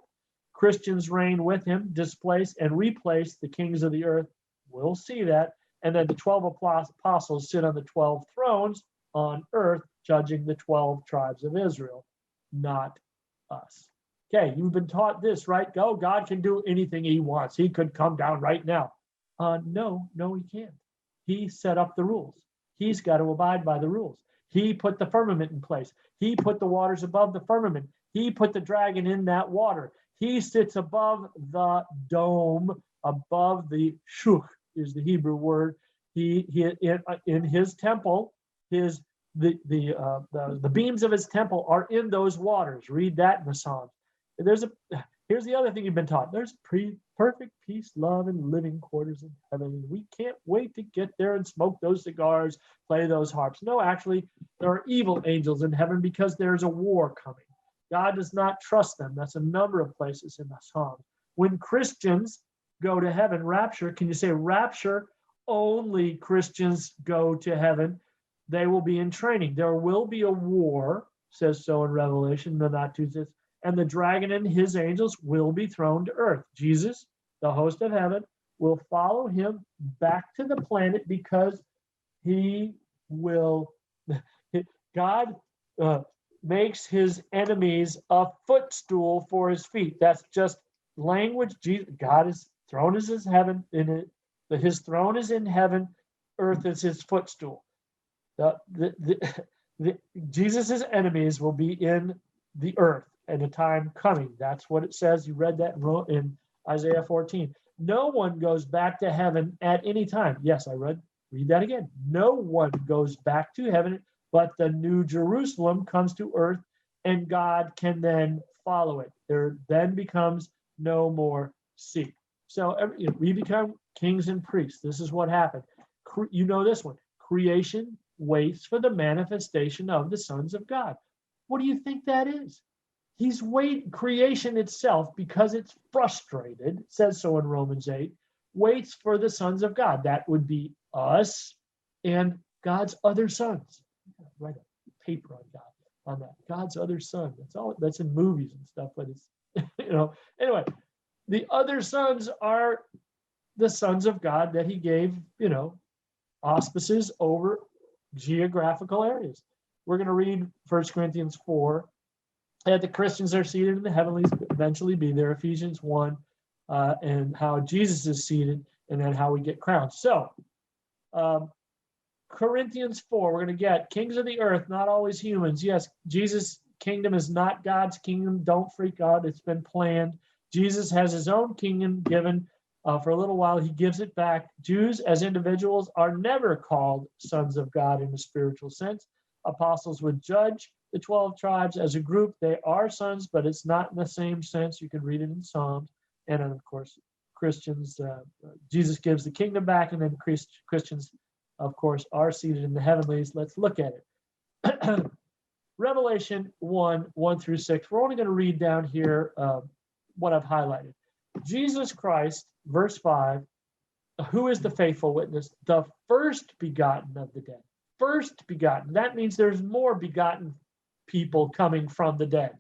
Christians reign with him, displace and replace the kings of the earth. We'll see that. And then the 12 apostles sit on the 12 thrones on earth, judging the 12 tribes of Israel, not us. Okay, you've been taught this, right? Go, God can do anything he wants. He could come down right now. No, he can't. He set up the rules. He's got to abide by the rules. He put the firmament in place. He put the waters above the firmament. He put the dragon in that water. He sits above the dome, above the shuch is the Hebrew word. He in his temple, the beams of his temple are in those waters. Read that in the Psalms. Here's the other thing you've been taught. There's perfect peace, love, and living quarters in heaven. We can't wait to get there and smoke those cigars, play those harps. No, actually, there are evil angels in heaven because there's a war coming. God does not trust them. That's a number of places in the Psalms. When Christians go to heaven, rapture, can you say rapture? Only Christians go to heaven. They will be in training. There will be a war, says so in Revelation, the not too distant. And the dragon and his angels will be thrown to earth. Jesus, the host of heaven, will follow him back to the planet because he will, God makes his enemies a footstool for his feet. That's just language. God's throne is his heaven, his throne is in heaven, earth is his footstool. Jesus' enemies will be in the earth at a time coming. That's what it says. You read that in Isaiah 14. No one goes back to heaven at any time. Yes, read that again. No one goes back to heaven, but the new Jerusalem comes to earth, and God can then follow it. There then becomes no more sea. So we become kings and priests. This is what happened. You know this one. Creation waits for the manifestation of the sons of God. What do you think that is? Creation itself, because it's frustrated, it says so in Romans 8, waits for the sons of God. That would be us and God's other sons. Write a paper on that. God's other son. That's in movies and stuff, but it's anyway, the other sons are the sons of God that he gave, auspices over geographical areas. We're going to read 1 Corinthians 4. And the Christians are seated in the heavenlies, eventually be there. Ephesians 1, and how Jesus is seated, and then how we get crowned. So, Corinthians 4, we're going to get kings of the earth, not always humans. Yes, Jesus' kingdom is not God's kingdom. Don't freak out. It's been planned. Jesus has his own kingdom given for a little while. He gives it back. Jews as individuals are never called sons of God in a spiritual sense. Apostles would judge the 12 tribes as a group. They are sons, but it's not in the same sense. You can read it in Psalms. And then, of course, Christians, Jesus gives the kingdom back, and then Christians, of course, are seated in the heavenlies. Let's look at it. Revelation 1 through 6. We're only going to read down here what I've highlighted. Jesus Christ, verse 5, who is the faithful witness? The first begotten of the dead. First begotten. That means there's more begotten people coming from the dead.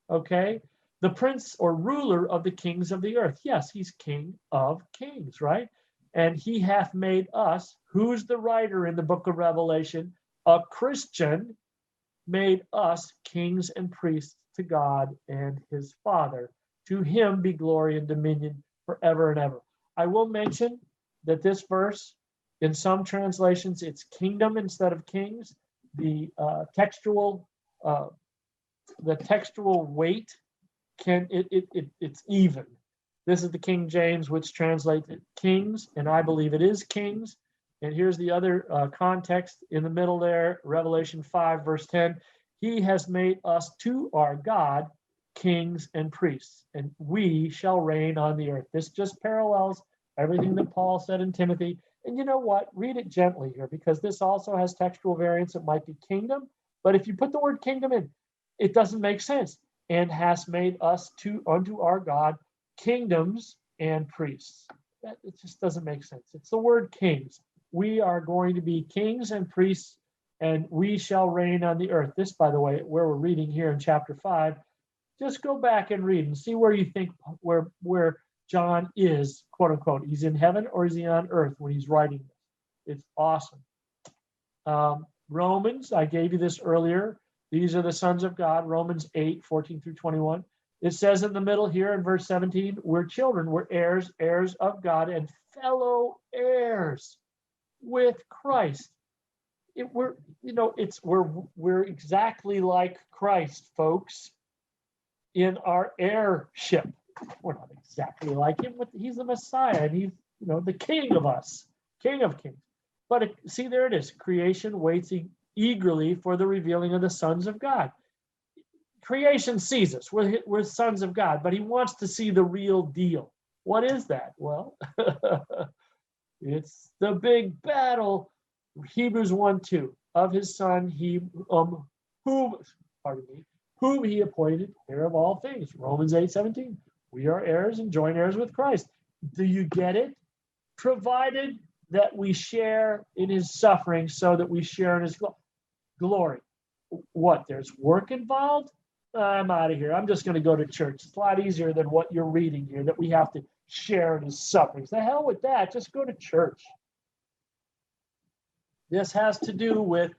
Okay? The prince or ruler of the kings of the earth. Yes, he's king of kings, right? And he hath made us, who's the writer in the book of Revelation? A Christian, made us kings and priests to God and his Father. To him be glory and dominion forever and ever. I will mention that this verse, in some translations, it's kingdom instead of kings. The textual weight it's even. This is the King James, which translates it kings, and I believe it is kings. And here's the other context in the middle there, Revelation 5, verse 10. He has made us to our God kings and priests, and we shall reign on the earth. This just parallels everything that Paul said in Timothy. And you know what? Read it gently here, because this also has textual variants. It might be kingdom, but if you put the word kingdom in, it doesn't make sense. And has made us unto our God kingdoms and priests. It just doesn't make sense. It's the word kings. We are going to be kings and priests, and we shall reign on the earth. This, by the way, where we're reading here in chapter 5, just go back and read and see where you think where John is, quote unquote. He's in heaven or is he on earth when he's writing this? It's awesome. Romans, I gave you this earlier. These are the sons of God, Romans 8, 14 through 21. It says in the middle here in verse 17, we're children, we're heirs, heirs of God, and fellow heirs with Christ. We're exactly like Christ, folks, in our heirship. We're not exactly like him, but he's the Messiah, and he's the King of us, King of kings. But see, there it is. Creation waits eagerly for the revealing of the sons of God. Creation sees us. We're sons of God, but he wants to see the real deal. What is that? Well, it's the big battle, Hebrews 1:2, of his son, whom he appointed heir of all things. Romans 8:17. We are heirs and joint heirs with Christ. Do you get it? Provided that we share in his suffering so that we share in his glory. What? There's work involved? I'm out of here. I'm just going to go to church. It's a lot easier than what you're reading here, that we have to share in his sufferings. The hell with that. Just go to church. This has to do with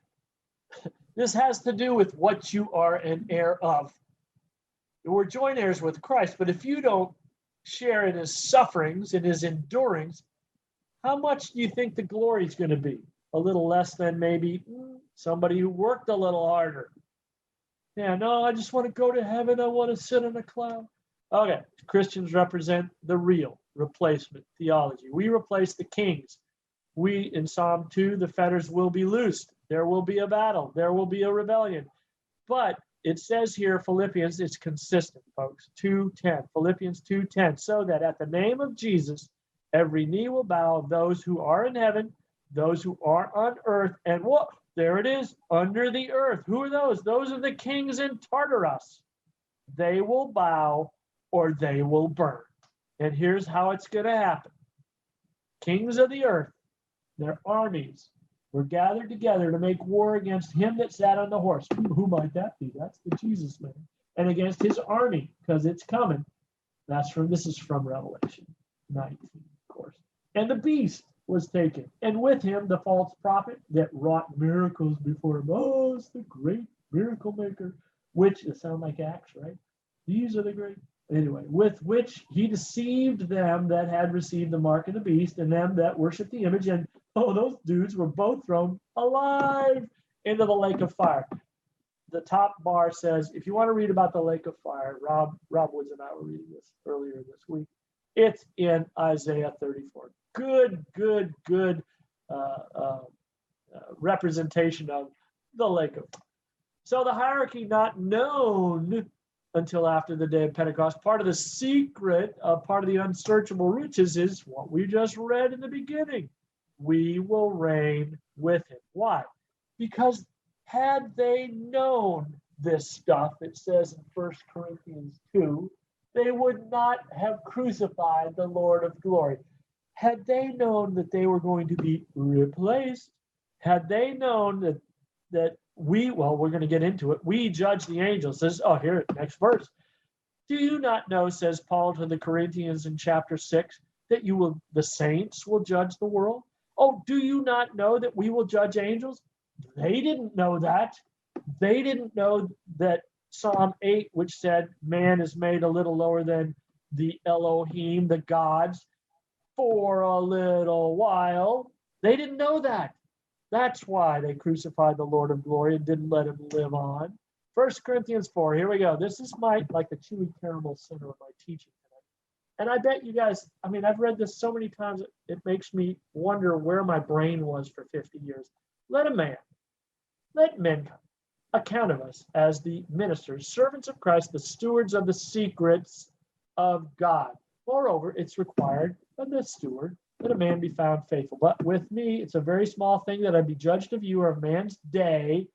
what you are an heir of. We're joint heirs with Christ, but if you don't share in his sufferings, in his endurings, how much do you think the glory is going to be? A little less than maybe somebody who worked a little harder. Yeah, no, I just want to go to heaven. I want to sit on a cloud. Okay, Christians represent the real replacement theology. We replace the kings. In Psalm 2, the fetters will be loosed. There will be a battle. There will be a rebellion. But it says here, Philippians, it's consistent, folks, 2:10, Philippians 2:10, so that at the name of Jesus, every knee will bow, those who are in heaven, those who are on earth, and what? There it is, under the earth. Who are those? Those are the kings in Tartarus. They will bow or they will burn. And here's how it's going to happen. Kings of the earth, their armies, were gathered together to make war against him that sat on the horse. Who might that be? That's the Jesus man. And against his army, because it's coming. This is from Revelation 19, of course. And the beast was taken, and with him the false prophet that wrought miracles before him. Oh, it's the great miracle maker, which it sound like Acts, right? These are the great. Anyway, with which he deceived them that had received the mark of the beast, and them that worshiped the image, and those dudes were both thrown alive into the lake of fire. The top bar says, if you want to read about the lake of fire, Rob Woods and I were reading this earlier this week. It's in Isaiah 34. Good representation of the lake of fire. So the hierarchy not known until after the day of Pentecost. Part of the secret, part of the unsearchable riches is what we just read in the beginning. We will reign with him. Why? Because had they known this stuff, it says in 1 Corinthians 2, they would not have crucified the Lord of glory. Had they known that they were going to be replaced, had they known that we're going to get into it, we judge the angels. Here, next verse. Do you not know, says Paul to the Corinthians in chapter 6, that the saints will judge the world? Oh, do you not know that we will judge angels? They didn't know that. They didn't know that Psalm 8, which said man is made a little lower than the Elohim, the gods, for a little while. They didn't know that. That's why they crucified the Lord of glory and didn't let him live on. 1 Corinthians 4, here we go. This is like the chewy caramel center of my teaching tonight. And I bet you guys, I've read this so many times, it makes me wonder where my brain was for 50 years. Let men come, account of us as the ministers, servants of Christ, the stewards of the secrets of God. Moreover, it's required and the steward, that a man be found faithful. But with me, it's a very small thing that I be judged of you or of man's day,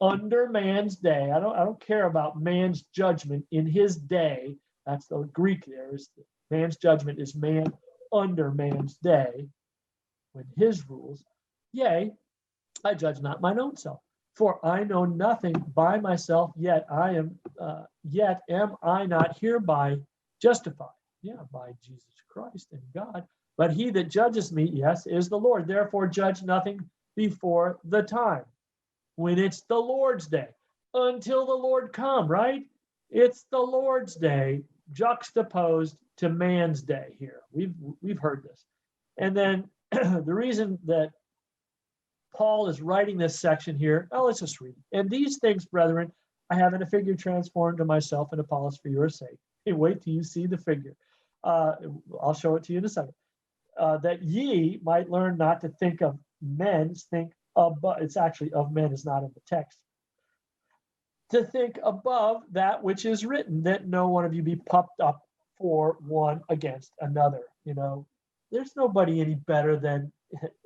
under man's day. I don't care about man's judgment in his day. That's the Greek there. Is man's judgment is man under man's day, with his rules. Yea, I judge not mine own self, for I know nothing by myself, yet am I not hereby justified. Yeah, by Jesus Christ and God. But he that judges me, yes, is the Lord. Therefore, judge nothing before the time, when it's the Lord's day, until the Lord come, right? It's the Lord's day juxtaposed to man's day here. We've heard this. And then the reason that Paul is writing this section here, let's just read. And these things, brethren, I have in a figure transformed to myself and Apollos for your sake. Hey, wait till you see the figure. I'll show it to you in a second. That ye might learn not to think of men, think above. It's actually of men is not in the text. To think above that which is written, that no one of you be puffed up for one against another. You know, there's nobody any better than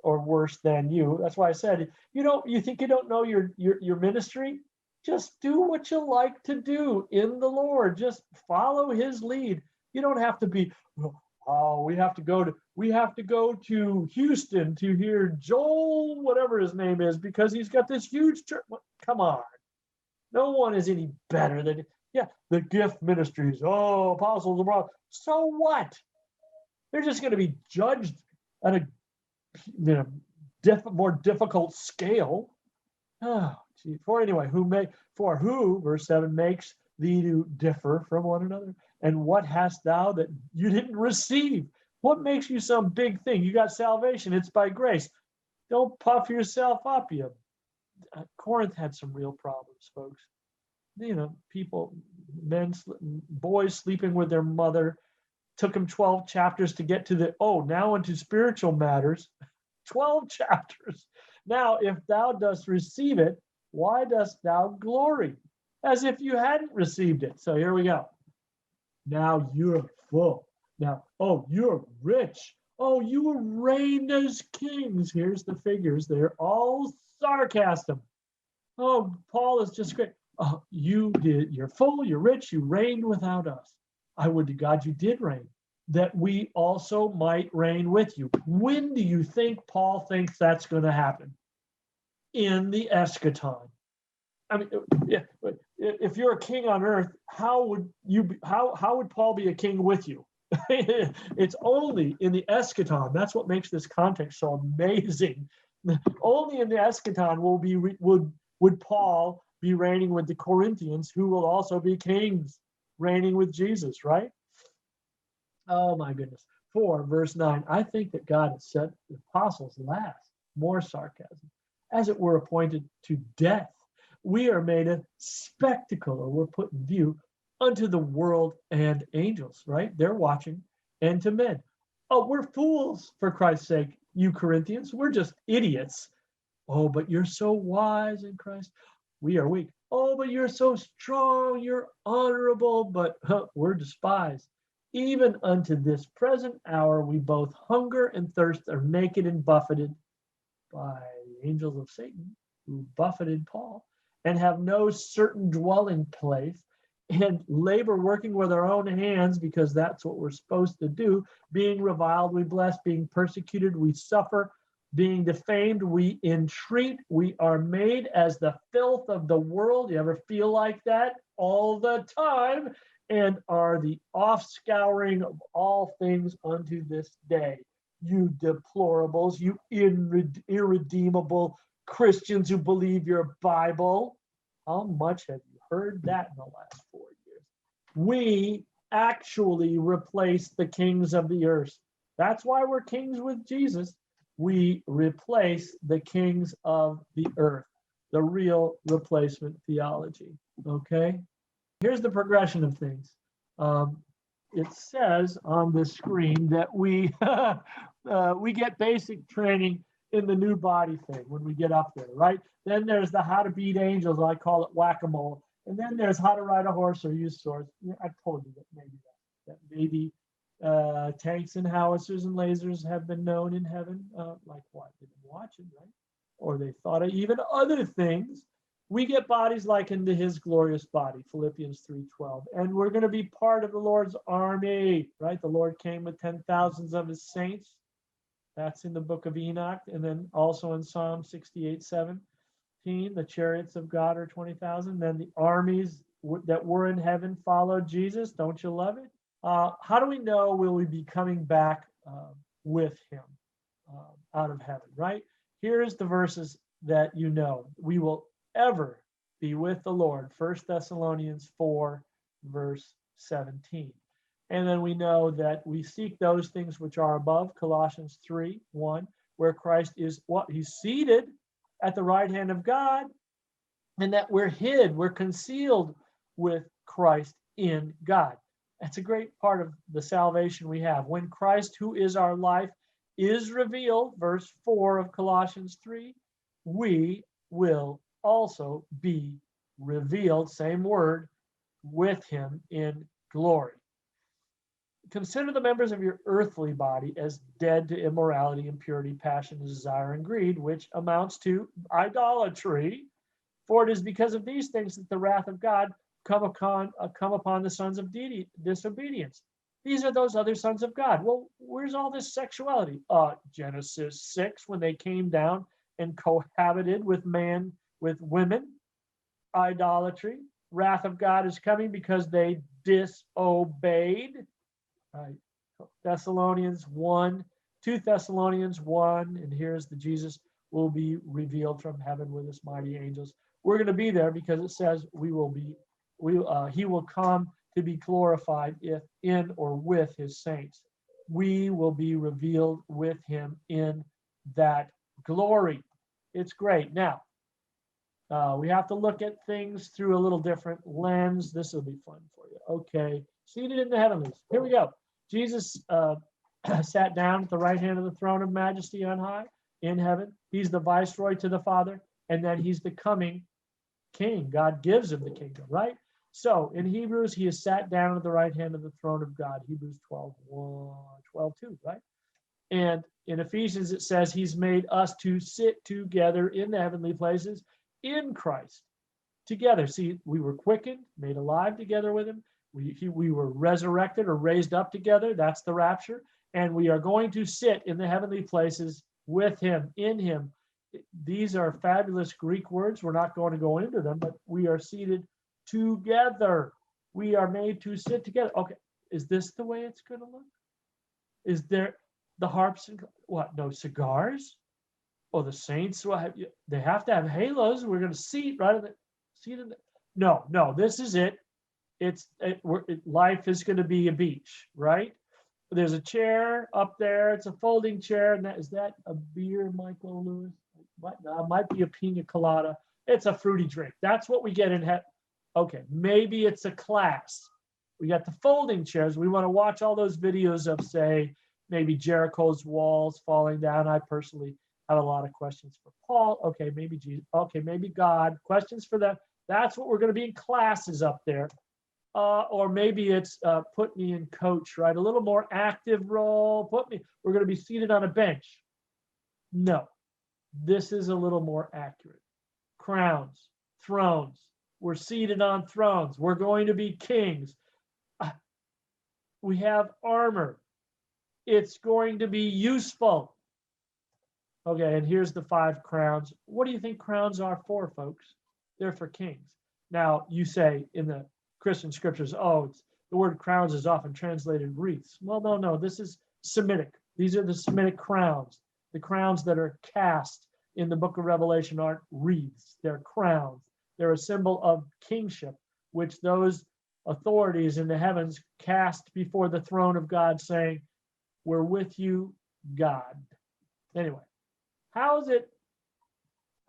or worse than you. That's why I said, you think you don't know your ministry? Just do what you like to do in the Lord. Just follow his lead. You don't have to be, we have to go to Houston to hear Joel, whatever his name is, because he's got this huge church. Come on. No one is any better than, the gift ministries. Oh, apostles, so what? They're just going to be judged at a more difficult scale. For who, verse 7, makes thee to differ from one another? And what hast thou that you didn't receive? What makes you some big thing? You got salvation. It's by grace. Don't puff yourself up. Corinth had some real problems, folks. Boys sleeping with their mother. Took them 12 chapters to get to now into spiritual matters. 12 chapters. Now, if thou dost receive it, why dost thou glory? As if you hadn't received it. So here we go. Now you're full. Now, you're rich. You were reigned as kings. Here's the figures. They're all sarcasm. Paul is just great. You're full, you're rich, you reigned without us. I would to God you did reign, that we also might reign with you. When do you think Paul thinks that's going to happen? In the eschaton. I mean, if you're a king on earth, how would Paul be a king with you? It's only in the eschaton. That's what makes this context so amazing. Only in the eschaton would Paul be reigning with the Corinthians, who will also be kings, reigning with Jesus, right? Oh my goodness. 4, verse 9. I think that God has set the apostles last. More sarcasm. As it were appointed to death. We are made a spectacle, or we're put in view, unto the world and angels, right? They're watching, and to men. We're fools for Christ's sake, you Corinthians. We're just idiots. But you're so wise in Christ. We are weak. But you're so strong. You're honorable, but we're despised. Even unto this present hour, we both hunger and thirst, are naked and buffeted by the angels of Satan, who buffeted Paul, and have no certain dwelling place, and labor working with our own hands, because that's what we're supposed to do. Being reviled, we bless. Being persecuted, we suffer. Being defamed, we entreat. We are made as the filth of the world. You ever feel like that? All the time. And are the offscouring of all things unto this day. You deplorables, you irredeemable Christians who believe your Bible. How much have you heard that in the last 4 years? We actually replace the kings of the earth. That's why we're kings with Jesus. We replace the kings of the earth, the real replacement theology. Okay? Here's the progression of things. It says on the screen that we we get basic training in the new body thing when we get up there, right? Then there's the how to beat angels, I call it whack-a-mole. And then there's how to ride a horse or use swords. I told you that maybe Tanks and howitzers and lasers have been known in heaven. Like what? They've been watching, right? Or they thought of even other things. We get bodies likened to his glorious body, Philippians 3:12. And we're going to be part of the Lord's army, right? The Lord came with 10,000s of his saints. That's in the book of Enoch. And then also in Psalm 68:17, the chariots of God are 20,000. Then the armies that were in heaven followed Jesus. Don't you love it? How do we know will we be coming back with him out of heaven, right? Here's the verses that you know. We will ever be with the Lord. 1 Thessalonians 4, verse 17. And then we know that we seek those things which are above, Colossians 3:1, where Christ is what? He's seated at the right hand of God, and that we're hid, we're concealed with Christ in God. That's a great part of the salvation we have. When Christ, who is our life, is revealed, verse 4 of Colossians 3, we will also be revealed, same word, with him in glory. Consider the members of your earthly body as dead to immorality, impurity, passion, desire, and greed, which amounts to idolatry. For it is because of these things that the wrath of God come upon the sons of disobedience. These are those other sons of God. Well, where's all this sexuality? Genesis 6, when they came down and cohabited with women. Idolatry. Wrath of God is coming because they disobeyed. Right. Thessalonians 1, 2 Thessalonians 1, and here's the Jesus will be revealed from heaven with his mighty angels. We're going to be there because it says he will come to be glorified if in or with his saints. We will be revealed with him in that glory. It's great. Now, we have to look at things through a little different lens. This will be fun for you. Okay, seated in the heavenlies. Here we go. Jesus sat down at the right hand of the throne of majesty on high in heaven. He's the viceroy to the Father, and then he's the coming king. God gives him the kingdom, right? So in Hebrews, he is sat down at the right hand of the throne of God. Hebrews 12:2, right? And in Ephesians, it says he's made us to sit together in the heavenly places in Christ together. See, we were quickened, made alive together with him. We were resurrected or raised up together. That's the rapture. And we are going to sit in the heavenly places with him, in him. These are fabulous Greek words. We're not going to go into them, but we are seated together. We are made to sit together. Okay, is this the way it's going to look? Is there the harps and what? No cigars? Oh, the saints, they have to have halos. We're going to seat right in the seat in the. No, this is it. Life is going to be a beach, right? There's a chair up there. It's a folding chair, and is that a beer, Michael Lewis? No, it might be a pina colada. It's a fruity drink. That's what we get in heaven. Okay, maybe it's a class. We got the folding chairs. We want to watch all those videos of, say, maybe Jericho's walls falling down. I personally have a lot of questions for Paul. Okay, maybe Jesus. Okay, maybe God. Questions for them. That's what we're going to be in classes up there. Or maybe it's put me in coach, right? A little more active role. We're going to be seated on a bench. No, this is a little more accurate. Crowns, thrones. We're seated on thrones. We're going to be kings. We have armor. It's going to be useful. Okay, and here's the 5 crowns. What do you think crowns are for, folks? They're for kings. Now, you say in the Christian scriptures, the word crowns is often translated wreaths. Well, no, this is Semitic. These are the Semitic crowns. The crowns that are cast in the book of Revelation aren't wreaths. They're crowns. They're a symbol of kingship, which those authorities in the heavens cast before the throne of God, saying, we're with you, God. Anyway, how is it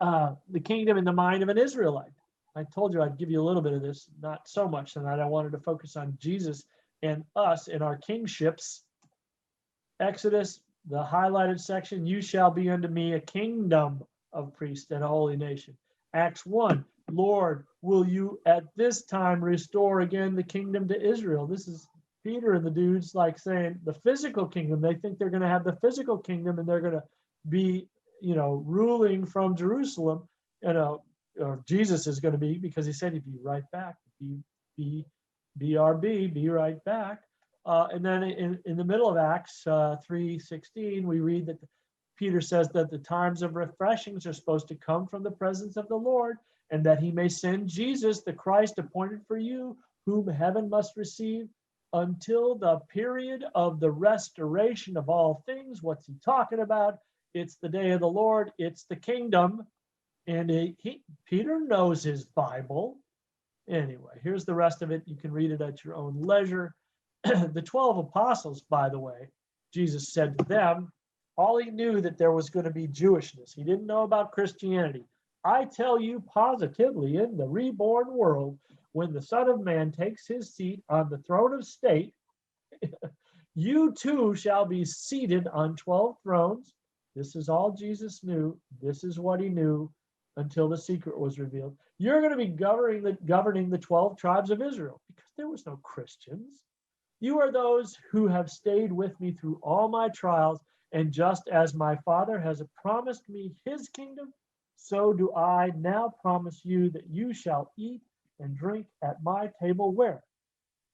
the kingdom in the mind of an Israelite? I told you I'd give you a little bit of this, not so much tonight. I wanted to focus on Jesus and us in our kingships. Exodus, the highlighted section, you shall be unto me a kingdom of priests and a holy nation. Acts 1, Lord, will you at this time restore again the kingdom to Israel? This is Peter and the dudes like saying the physical kingdom. They think they're going to have the physical kingdom and they're going to be, ruling from Jerusalem. Or Jesus is going to be, because he said he'd be right back. BRB, be right back. And then in the middle of Acts 3:16, we read that Peter says that the times of refreshings are supposed to come from the presence of the Lord, and that he may send Jesus, the Christ appointed for you, whom heaven must receive until the period of the restoration of all things. What's he talking about? It's the day of the Lord. It's the kingdom. And Peter knows his Bible. Anyway, here's the rest of it. You can read it at your own leisure. The 12 apostles, by the way, Jesus said to them, all he knew that there was going to be Jewishness. He didn't know about Christianity. I tell you positively, in the reborn world, when the Son of Man takes his seat on the throne of state, you too shall be seated on 12 thrones. This is all Jesus knew. This is what he knew until the secret was revealed. You're going to be governing the 12 tribes of Israel, because there was no Christians. You are those who have stayed with me through all my trials, and just as my Father has promised me his kingdom, so do I now promise you that you shall eat and drink at my table. Where?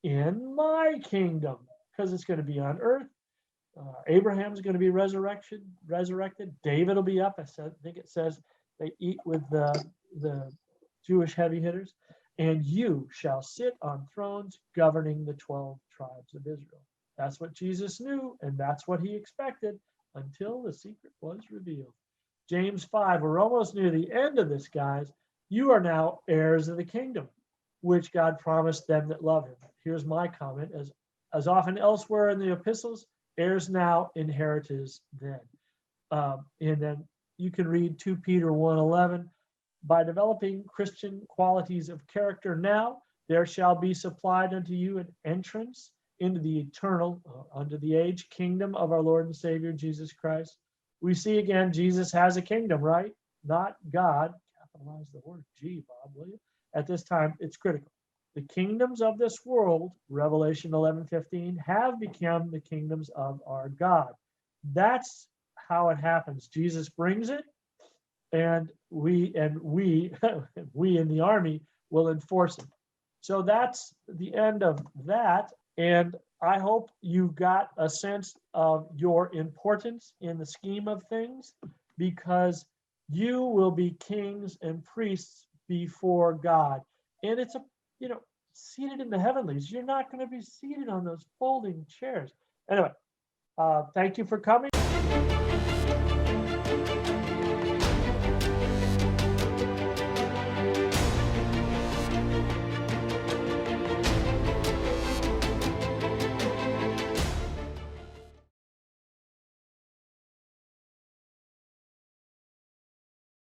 In my kingdom, because it's going to be on earth. Abraham's going to be resurrected. David will be up. I think it says they eat with the Jewish heavy hitters. And you shall sit on thrones governing the 12 tribes of Israel. That's what Jesus knew, and that's what he expected until the secret was revealed. James 5, we're almost near the end of this, guys. You are now heirs of the kingdom, which God promised them that love him. Here's my comment. As often elsewhere in the epistles, heirs now, inheritors then. And then you can read 2 Peter 1:11. By developing Christian qualities of character now, there shall be supplied unto you an entrance into the eternal, unto the age kingdom of our Lord and Savior Jesus Christ. We see again, Jesus has a kingdom, right? Not God. Capitalize the word G, Bob, will you? At this time, it's critical. The kingdoms of this world, Revelation 11:15, have become the kingdoms of our God. That's how it happens. Jesus brings it, and we in the army will enforce it. So that's the end of that. And I hope you got a sense of your importance in the scheme of things, because you will be kings and priests before God. And it's seated in the heavenlies. You're not going to be seated on those folding chairs. Anyway, thank you for coming.